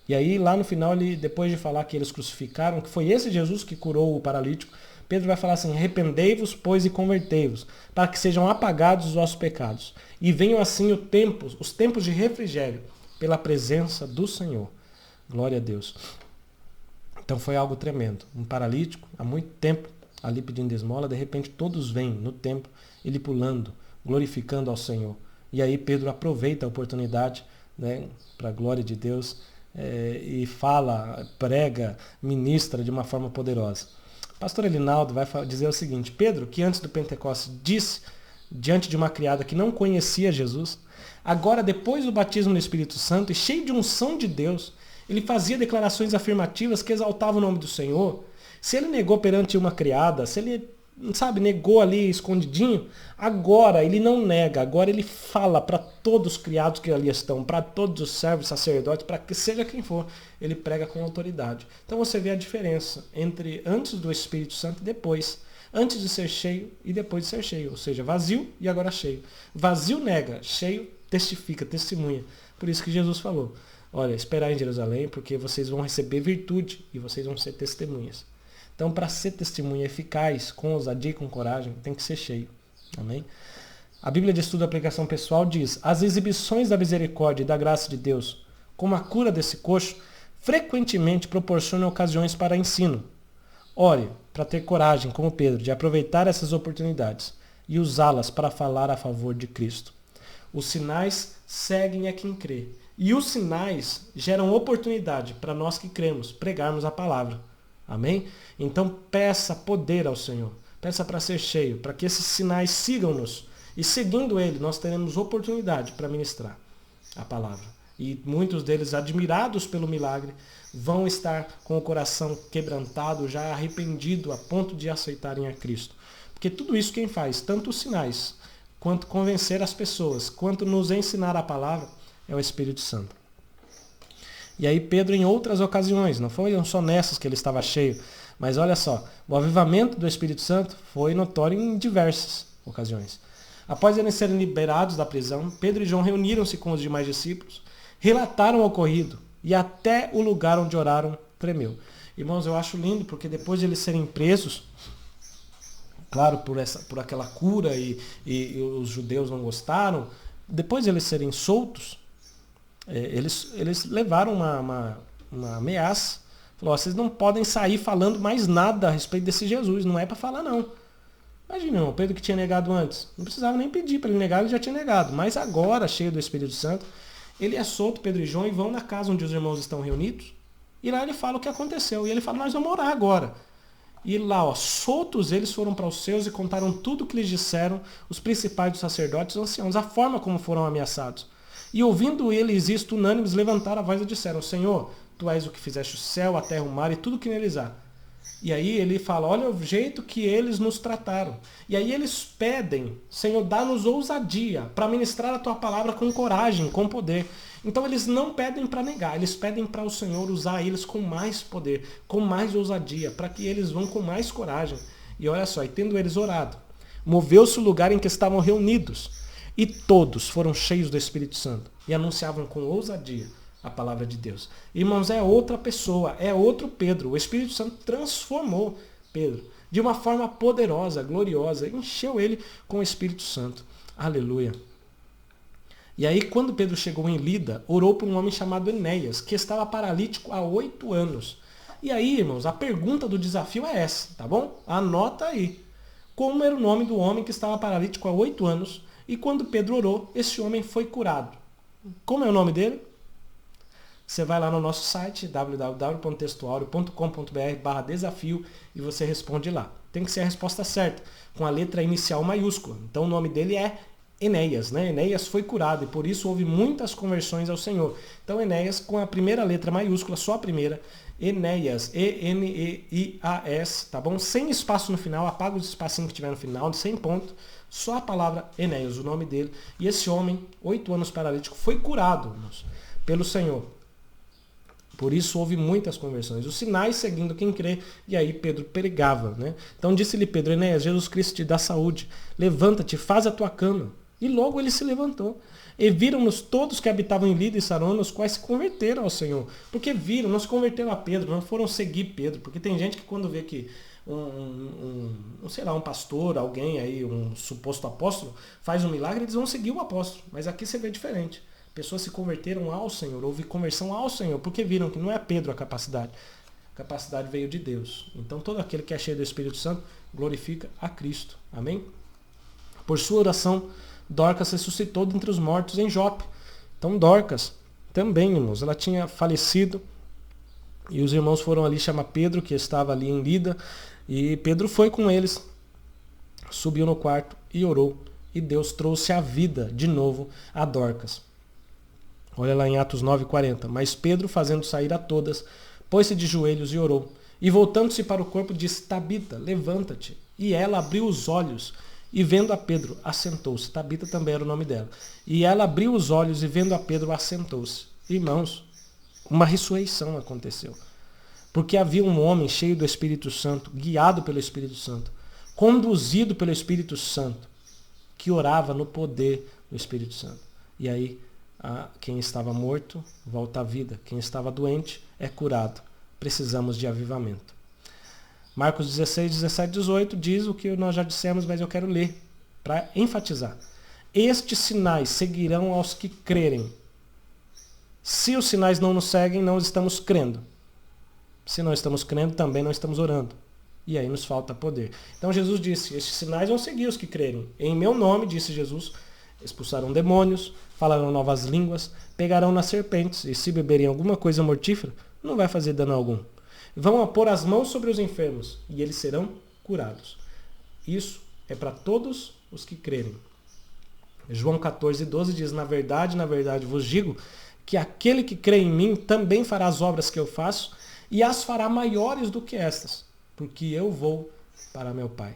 E aí, lá no final, ele, depois de falar que eles crucificaram, que foi esse Jesus que curou o paralítico, Pedro vai falar assim, arrependei-vos, pois, e convertei-vos, para que sejam apagados os vossos pecados. E venham assim os tempos de refrigério, pela presença do Senhor. Glória a Deus. Então foi algo tremendo. Um paralítico, há muito tempo, ali pedindo esmola, de repente todos vêm no templo, ele pulando, glorificando ao Senhor. E aí Pedro aproveita a oportunidade, né, para a glória de Deus, e fala, prega, ministra de uma forma poderosa. O pastor Elinaldo vai dizer o seguinte, Pedro, que antes do Pentecostes disse, diante de uma criada que não conhecia Jesus, agora depois do batismo no Espírito Santo e cheio de unção de Deus, ele fazia declarações afirmativas que exaltavam o nome do Senhor. Se ele negou perante uma criada, se ele, negou ali escondidinho, agora ele não nega, agora ele fala para todos os criados que ali estão, para todos os servos, sacerdotes, para que seja quem for, ele prega com autoridade. Então você vê a diferença entre antes do Espírito Santo e depois. Antes de ser cheio e depois de ser cheio. Ou seja, vazio e agora cheio. Vazio nega, cheio testifica, testemunha. Por isso que Jesus falou, olha, esperai em Jerusalém, porque vocês vão receber virtude e vocês vão ser testemunhas. Então, para ser testemunha eficaz, com ousadia e com coragem, tem que ser cheio. Amém? A Bíblia de Estudo e Aplicação Pessoal diz, as exibições da misericórdia e da graça de Deus, como a cura desse coxo, frequentemente proporcionam ocasiões para ensino. Ore para ter coragem, como Pedro, de aproveitar essas oportunidades e usá-las para falar a favor de Cristo. Os sinais seguem a quem crê. E os sinais geram oportunidade para nós que cremos pregarmos a palavra. Amém? Então peça poder ao Senhor. Peça para ser cheio, para que esses sinais sigam-nos. E seguindo ele, nós teremos oportunidade para ministrar a palavra. E muitos deles, admirados pelo milagre, vão estar com o coração quebrantado, já arrependido, a ponto de aceitarem a Cristo. Porque tudo isso quem faz, tanto os sinais, quanto convencer as pessoas, quanto nos ensinar a palavra, é o Espírito Santo. E aí Pedro, em outras ocasiões, não foram só nessas que ele estava cheio, mas olha só, o avivamento do Espírito Santo foi notório em diversas ocasiões. Após eles serem liberados da prisão, Pedro e João reuniram-se com os demais discípulos, relataram o ocorrido, e até o lugar onde oraram tremeu. Irmãos, eu acho lindo, porque depois de eles serem presos, claro, por aquela cura e os judeus não gostaram, depois de eles serem soltos, eles levaram uma ameaça. Falou, vocês não podem sair falando mais nada a respeito desse Jesus, não é para falar não. Imagina, o Pedro que tinha negado antes, não precisava nem pedir para ele negar, ele já tinha negado. Mas agora, cheio do Espírito Santo, ele é solto, Pedro e João, e vão na casa onde os irmãos estão reunidos, e lá ele fala o que aconteceu. E ele fala, nós vamos orar agora. E lá, soltos, eles foram para os seus e contaram tudo o que lhes disseram os principais dos sacerdotes e anciãos, a forma como foram ameaçados. E ouvindo eles isto, unânimes, levantaram a voz e disseram, Senhor, Tu és o que fizeste o céu, a terra, o mar e tudo que neles há. E aí ele fala, olha o jeito que eles nos trataram. E aí eles pedem, Senhor, dá-nos ousadia para ministrar a Tua palavra com coragem, com poder. Então eles não pedem para negar, eles pedem para o Senhor usar eles com mais poder, com mais ousadia, para que eles vão com mais coragem. E olha só, e tendo eles orado, moveu-se o lugar em que estavam reunidos, e todos foram cheios do Espírito Santo, e anunciavam com ousadia a palavra de Deus. Irmãos, é outra pessoa, é outro Pedro. O Espírito Santo transformou Pedro de uma forma poderosa, gloriosa, encheu ele com o Espírito Santo. Aleluia. E aí, quando Pedro chegou em Lida, orou por um homem chamado Enéas, que estava paralítico há 8 anos. E aí, irmãos, a pergunta do desafio é essa, tá bom? Anota aí. Como era o nome do homem que estava paralítico há 8 anos? E quando Pedro orou, esse homem foi curado. Como é o nome dele? Você vai lá no nosso site, www.textuaureo.com.br/desafio, e você responde lá. Tem que ser a resposta certa, com a letra inicial maiúscula. Então o nome dele é Enéas, né? Enéas foi curado e por isso houve muitas conversões ao Senhor. Então Enéas com a primeira letra maiúscula, só a primeira, Enéas, E-N-E-I-A-S, tá bom? Sem espaço no final, apaga os espacinhos que tiver no final, sem ponto, só a palavra Enéas, o nome dele. E esse homem, 8 anos paralítico, foi curado, irmãos, pelo Senhor. Por isso houve muitas conversões. Os sinais seguindo quem crê. E aí Pedro pregava, né? Então disse-lhe Pedro, Enéas, Jesus Cristo te dá saúde. Levanta-te, faz a tua cama. E logo ele se levantou. E viram-nos todos que habitavam em Lida e Sarona, os quais se converteram ao Senhor. Porque viram, não se converteram a Pedro, não foram seguir Pedro. Porque tem gente que quando vê que um pastor, alguém aí, um suposto apóstolo, faz um milagre, eles vão seguir o apóstolo. Mas aqui você vê diferente. Pessoas se converteram ao Senhor, houve conversão ao Senhor, porque viram que não é Pedro a capacidade veio de Deus. Então todo aquele que é cheio do Espírito Santo glorifica a Cristo. Amém? Por sua oração, Dorcas ressuscitou dentre os mortos em Jope. Então Dorcas também, irmãos, ela tinha falecido e os irmãos foram ali chamar Pedro, que estava ali em Lida, e Pedro foi com eles, subiu no quarto e orou, e Deus trouxe a vida de novo a Dorcas. Olha lá em Atos 9:40. Mas Pedro, fazendo sair a todas, pôs-se de joelhos e orou. E voltando-se para o corpo, disse, Tabita, levanta-te. E ela abriu os olhos, e vendo a Pedro, assentou-se. Tabita também era o nome dela. E ela abriu os olhos, e vendo a Pedro, assentou-se. Irmãos, uma ressurreição aconteceu. Porque havia um homem cheio do Espírito Santo, guiado pelo Espírito Santo, conduzido pelo Espírito Santo, que orava no poder do Espírito Santo. E aí, quem estava morto volta à vida. Quem estava doente é curado. Precisamos de avivamento. Marcos 16, 17, 18 diz o que nós já dissemos, mas eu quero ler para enfatizar. Estes sinais seguirão aos que crerem. Se os sinais não nos seguem, não estamos crendo. Se não estamos crendo, também não estamos orando. E aí nos falta poder. Então Jesus disse, estes sinais vão seguir os que crerem. Em meu nome, disse Jesus, expulsarão demônios, falarão novas línguas, pegarão nas serpentes, e se beberem alguma coisa mortífera, não vai fazer dano algum. Vão pôr as mãos sobre os enfermos, e eles serão curados. Isso é para todos os que crerem. João 14:12 diz, na verdade vos digo, que aquele que crê em mim também fará as obras que eu faço, e as fará maiores do que estas, porque eu vou para meu Pai.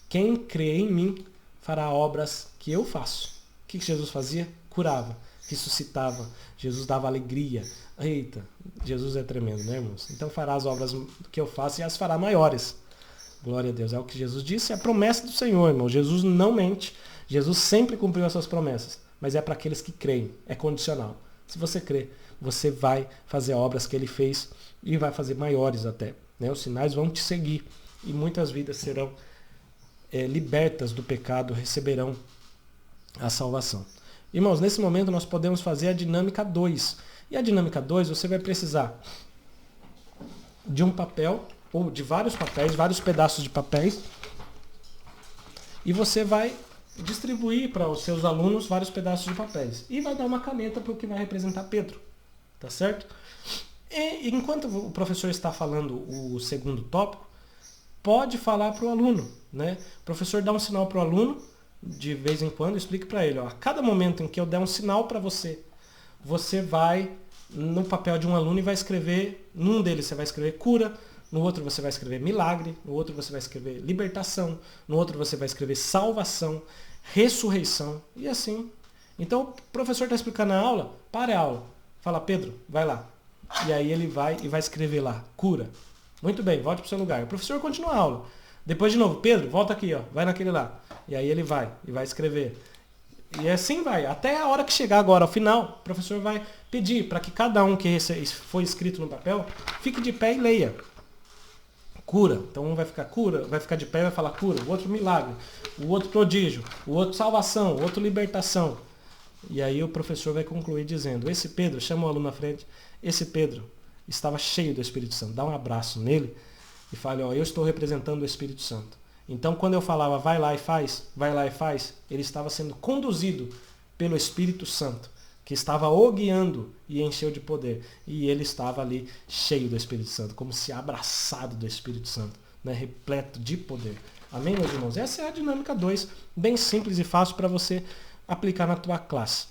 Quem crê em mim fará obras que que eu faço. O que Jesus fazia? Curava, ressuscitava, Jesus dava alegria. Eita, Jesus é tremendo, né, irmãos? Então fará as obras que eu faço e as fará maiores. Glória a Deus, é o que Jesus disse, é a promessa do Senhor, irmão. Jesus não mente, Jesus sempre cumpriu as suas promessas, mas é para aqueles que creem, é condicional. Se você crê, você vai fazer obras que ele fez e vai fazer maiores até. Né? Os sinais vão te seguir e muitas vidas serão libertas do pecado, receberão a salvação. Irmãos, nesse momento nós podemos fazer a dinâmica 2. E a dinâmica 2 você vai precisar de um papel, ou de vários papéis, vários pedaços de papéis, e você vai distribuir para os seus alunos vários pedaços de papéis. E vai dar uma caneta para o que vai representar Pedro. Tá certo? E enquanto o professor está falando o segundo tópico, pode falar para o aluno. Né? O professor dá um sinal para o aluno, de vez em quando, explique para ele. Ó, a cada momento em que eu der um sinal para você, você vai no papel de um aluno e vai escrever, num deles você vai escrever cura, no outro você vai escrever milagre, no outro você vai escrever libertação, no outro você vai escrever salvação, ressurreição e assim. Então o professor está explicando a aula, pare a aula, fala Pedro, vai lá. E aí ele vai e vai escrever lá, cura. Muito bem, volte para o seu lugar. O professor continua a aula. Depois de novo, Pedro, volta aqui, ó, vai naquele lá. E aí ele vai e vai escrever. E assim vai, até a hora que chegar agora, ao final, o professor vai pedir para que cada um que foi escrito no papel fique de pé e leia. Cura. Então um vai ficar cura, vai ficar de pé e vai falar cura. O outro milagre. O outro prodígio. O outro salvação. O outro libertação. E aí o professor vai concluir dizendo, esse Pedro, chama o aluno na frente, esse Pedro estava cheio do Espírito Santo. Dá um abraço nele e fale, ó, eu estou representando o Espírito Santo. Então quando eu falava vai lá e faz, ele estava sendo conduzido pelo Espírito Santo, que estava o guiando e encheu de poder. E ele estava ali cheio do Espírito Santo, como se abraçado do Espírito Santo, né, repleto de poder. Amém, meus irmãos? Essa é a dinâmica 2, bem simples e fácil para você aplicar na tua classe.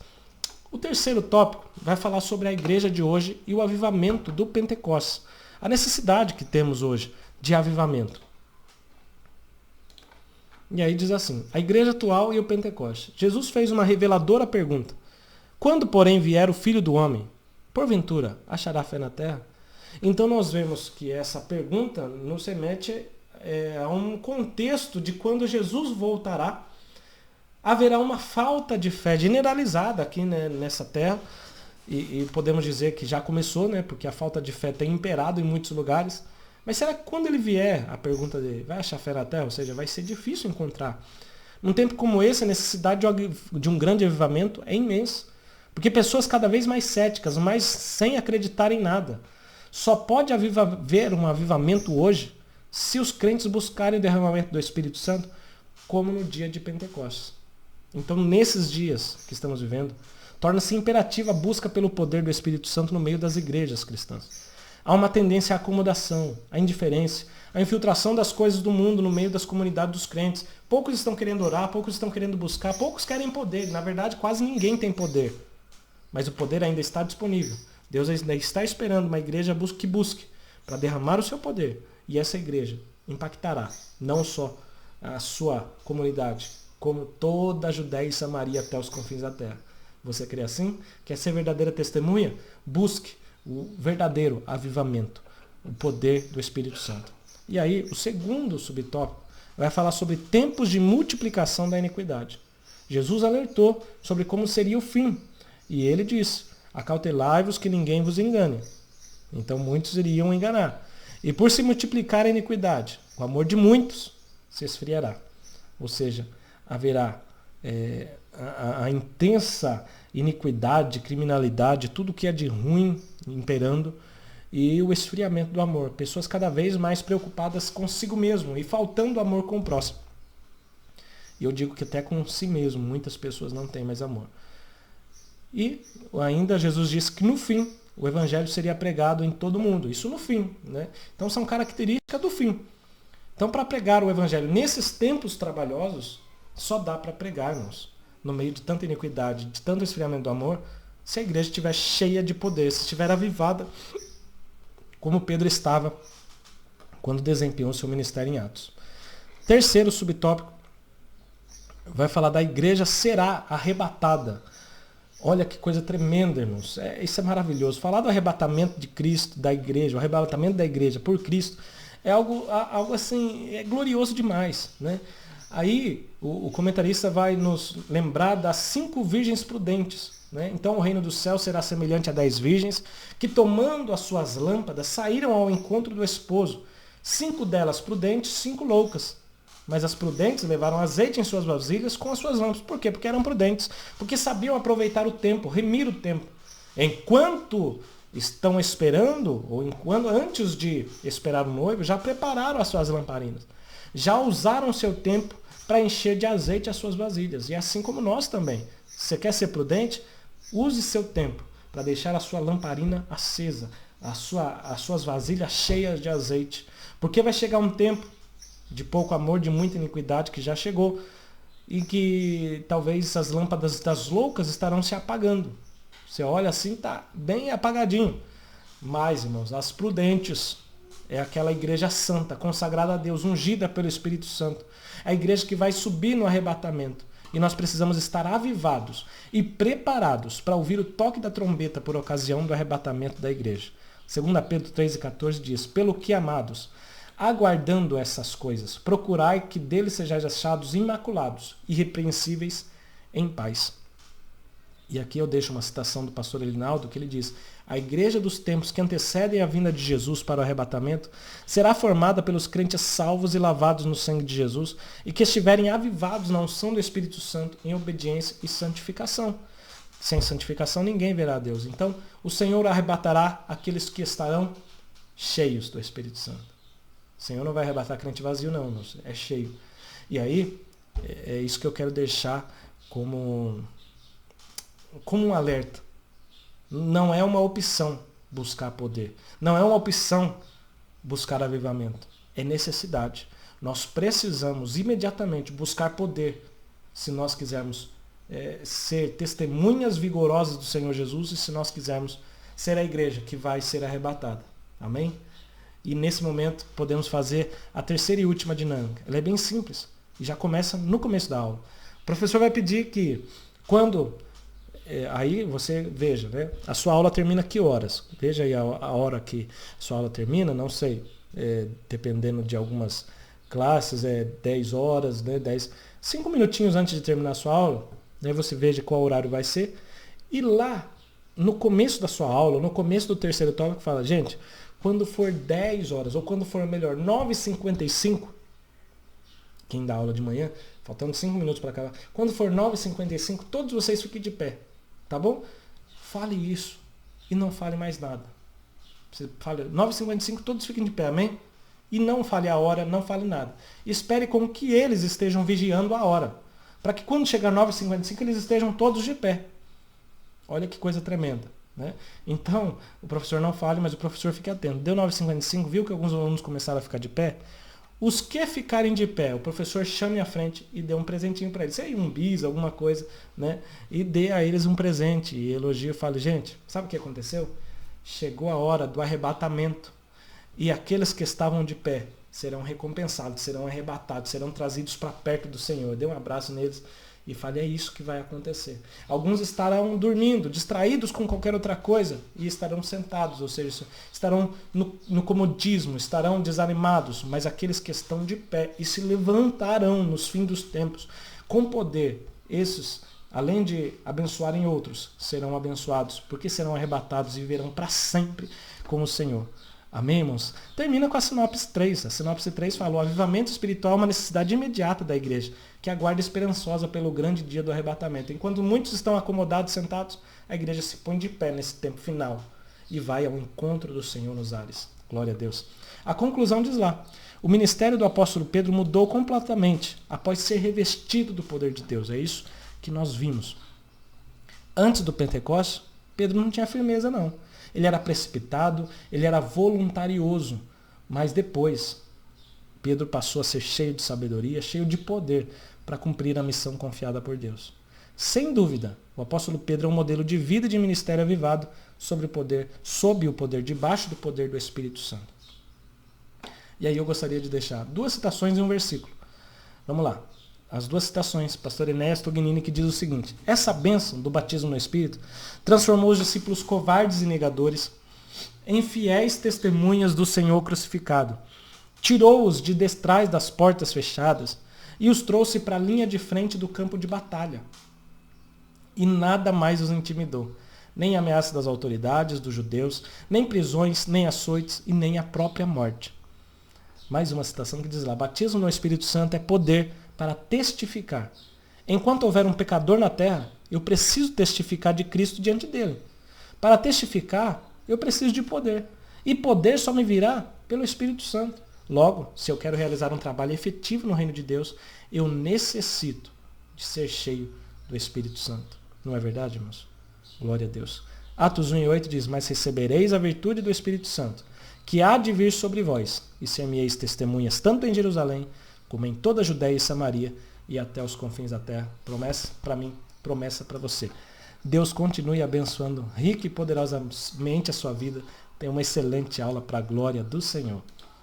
O terceiro tópico vai falar sobre a igreja de hoje e o avivamento do Pentecostes. A necessidade que temos hoje de avivamento. E aí diz assim, a igreja atual e o Pentecostes. Jesus fez uma reveladora pergunta. Quando, porém, vier o Filho do Homem, porventura, achará fé na terra? Então nós vemos que essa pergunta nos remete a um contexto de quando Jesus voltará, haverá uma falta de fé generalizada aqui, né, nessa terra, e podemos dizer que já começou, né, porque a falta de fé tem imperado em muitos lugares. Mas será que quando ele vier, a pergunta dele, vai achar fé na terra? Ou seja, vai ser difícil encontrar. Num tempo como esse, a necessidade de um grande avivamento é imensa. Porque pessoas cada vez mais céticas, mais sem acreditar em nada. Só pode haver um avivamento hoje se os crentes buscarem o derramamento do Espírito Santo, como no dia de Pentecostes. Então, nesses dias que estamos vivendo, torna-se imperativa a busca pelo poder do Espírito Santo no meio das igrejas cristãs. Há uma tendência à acomodação, à indiferença, à infiltração das coisas do mundo no meio das comunidades dos crentes. Poucos estão querendo orar, poucos estão querendo buscar, poucos querem poder. Na verdade, quase ninguém tem poder. Mas o poder ainda está disponível. Deus ainda está esperando uma igreja que busque para derramar o seu poder. E essa igreja impactará não só a sua comunidade, como toda a Judéia e Samaria até os confins da terra. Você crê assim? Quer ser verdadeira testemunha? Busque o verdadeiro avivamento, o poder do Espírito Santo. E aí, o segundo subtópico vai falar sobre tempos de multiplicação da iniquidade. Jesus alertou sobre como seria o fim. E ele disse, acautelai-vos que ninguém vos engane. Então muitos iriam enganar. E por se multiplicar a iniquidade, o amor de muitos se esfriará. Ou seja, haverá a intensa iniquidade, criminalidade, tudo que é de ruim imperando, e o esfriamento do amor. Pessoas cada vez mais preocupadas consigo mesmo e faltando amor com o próximo. E eu digo que até com si mesmo, muitas pessoas não têm mais amor. E ainda Jesus disse que no fim o evangelho seria pregado em todo mundo. Isso no fim, né? Então são características do fim. Então para pregar o evangelho nesses tempos trabalhosos, só dá para pregar, irmãos, no meio de tanta iniquidade, de tanto esfriamento do amor, se a igreja estiver cheia de poder, se estiver avivada, como Pedro estava quando desempenhou seu ministério em Atos. Terceiro subtópico vai falar da igreja será arrebatada. Olha que coisa tremenda, irmãos. Isso é maravilhoso. Falar do arrebatamento de Cristo, da igreja, o arrebatamento da igreja por Cristo, é algo assim, é glorioso demais, né? Aí o comentarista vai nos lembrar das 5 virgens prudentes, né? Então o reino do céu será semelhante a 10 virgens que, tomando as suas lâmpadas, saíram ao encontro do esposo. 5 delas prudentes, 5 loucas. Mas as prudentes levaram azeite em suas vasilhas com as suas lâmpadas. Por quê? Porque eram prudentes. Porque sabiam aproveitar o tempo, remir o tempo. Enquanto estão esperando, ou enquanto antes de esperar o noivo, já prepararam as suas lamparinas. Já usaram o seu tempo para encher de azeite as suas vasilhas. E assim como nós também. Se você quer ser prudente, use seu tempo para deixar a sua lamparina acesa, as suas vasilhas cheias de azeite. Porque vai chegar um tempo de pouco amor, de muita iniquidade, que já chegou, e que talvez as lâmpadas das loucas estarão se apagando. Você olha assim, está bem apagadinho. Mas, irmãos, as prudentes é aquela igreja santa, consagrada a Deus, ungida pelo Espírito Santo. É a igreja que vai subir no arrebatamento. E nós precisamos estar avivados e preparados para ouvir o toque da trombeta por ocasião do arrebatamento da igreja. 2 Pedro 3,14 diz: pelo que, amados, aguardando essas coisas, procurai que deles sejais achados imaculados, irrepreensíveis em paz. E aqui eu deixo uma citação do pastor Elinaldo, que ele diz: a igreja dos tempos que antecedem a vinda de Jesus para o arrebatamento será formada pelos crentes salvos e lavados no sangue de Jesus e que estiverem avivados na unção do Espírito Santo em obediência e santificação. Sem santificação ninguém verá a Deus. Então o Senhor arrebatará aqueles que estarão cheios do Espírito Santo. O Senhor não vai arrebatar crente vazio, não, é cheio. E aí, é isso que eu quero deixar como um alerta. Não é uma opção buscar poder. Não é uma opção buscar avivamento. É necessidade. Nós precisamos imediatamente buscar poder se nós quisermos ser testemunhas vigorosas do Senhor Jesus e se nós quisermos ser a igreja que vai ser arrebatada. Amém? E nesse momento podemos fazer a terceira e última dinâmica. Ela é bem simples e já começa no começo da aula. O professor vai pedir que quando... aí você veja, né? A sua aula termina que horas? Veja aí a hora que a sua aula termina, não sei. Dependendo de algumas classes, 10 horas, né? 5 minutinhos antes de terminar a sua aula, né? Você veja qual horário vai ser. E lá, no começo da sua aula, no começo do terceiro tópico, fala: gente, quando for 10 horas, ou quando for melhor, 9h55, quem dá aula de manhã, faltando 5 minutos para acabar, quando for 9h55, todos vocês fiquem de pé, tá bom? Fale isso e não fale mais nada. Você fale 9h55, todos fiquem de pé, amém? E não fale a hora, não fale nada. Espere com que eles estejam vigiando a hora, para que quando chegar 9h55 eles estejam todos de pé. Olha que coisa tremenda. Né? Então, o professor não fale, mas o professor fique atento. Deu 9h55, viu que alguns alunos começaram a ficar de pé? Os que ficarem de pé, o professor chame à frente e dê um presentinho para eles. Sei, um bis, alguma coisa, né? E dê a eles um presente e elogie e fale: gente, sabe o que aconteceu? Chegou a hora do arrebatamento e aqueles que estavam de pé serão recompensados, serão arrebatados, serão trazidos para perto do Senhor. Dê um abraço neles e fale: é isso que vai acontecer. Alguns estarão dormindo, distraídos com qualquer outra coisa, e estarão sentados, ou seja, estarão no comodismo, estarão desanimados, mas aqueles que estão de pé e se levantarão nos fins dos tempos com poder, esses, além de abençoarem outros, serão abençoados, porque serão arrebatados e viverão para sempre com o Senhor. Amém, irmãos? Termina com a sinopse 3. A sinopse 3 fala: o avivamento espiritual é uma necessidade imediata da igreja, que aguarda esperançosa pelo grande dia do arrebatamento. Enquanto muitos estão acomodados, sentados, a igreja se põe de pé nesse tempo final e vai ao encontro do Senhor nos ares. Glória a Deus. A conclusão diz lá: o ministério do apóstolo Pedro mudou completamente após ser revestido do poder de Deus. É isso que nós vimos. Antes do Pentecostes, Pedro não tinha firmeza, não. Ele era precipitado, ele era voluntarioso. Mas depois, Pedro passou a ser cheio de sabedoria, cheio de poder para cumprir a missão confiada por Deus. Sem dúvida, o apóstolo Pedro é um modelo de vida e de ministério avivado sob o poder, debaixo do poder do Espírito Santo. E aí eu gostaria de deixar 2 citações e um versículo. Vamos lá. as duas citações, pastor Enéas Tognini, que diz o seguinte: essa bênção do batismo no Espírito transformou os discípulos covardes e negadores em fiéis testemunhas do Senhor crucificado. Tirou-os de detrás das portas fechadas e os trouxe para a linha de frente do campo de batalha. E nada mais os intimidou. Nem a ameaça das autoridades, dos judeus, nem prisões, nem açoites e nem a própria morte. Mais uma citação que diz lá: batismo no Espírito Santo é poder para testificar. Enquanto houver um pecador na terra, eu preciso testificar de Cristo diante dele. Para testificar, eu preciso de poder. E poder só me virá pelo Espírito Santo. Logo, se eu quero realizar um trabalho efetivo no reino de Deus, eu necessito de ser cheio do Espírito Santo. Não é verdade, irmãos? Glória a Deus. Atos 1:8 diz: mas recebereis a virtude do Espírito Santo, que há de vir sobre vós, e ser-me-eis testemunhas tanto em Jerusalém, como em toda a Judéia e Samaria, e até os confins da terra. Promessa para mim, promessa para você. Deus continue abençoando rica e poderosamente a sua vida. Tenha uma excelente aula para a glória do Senhor.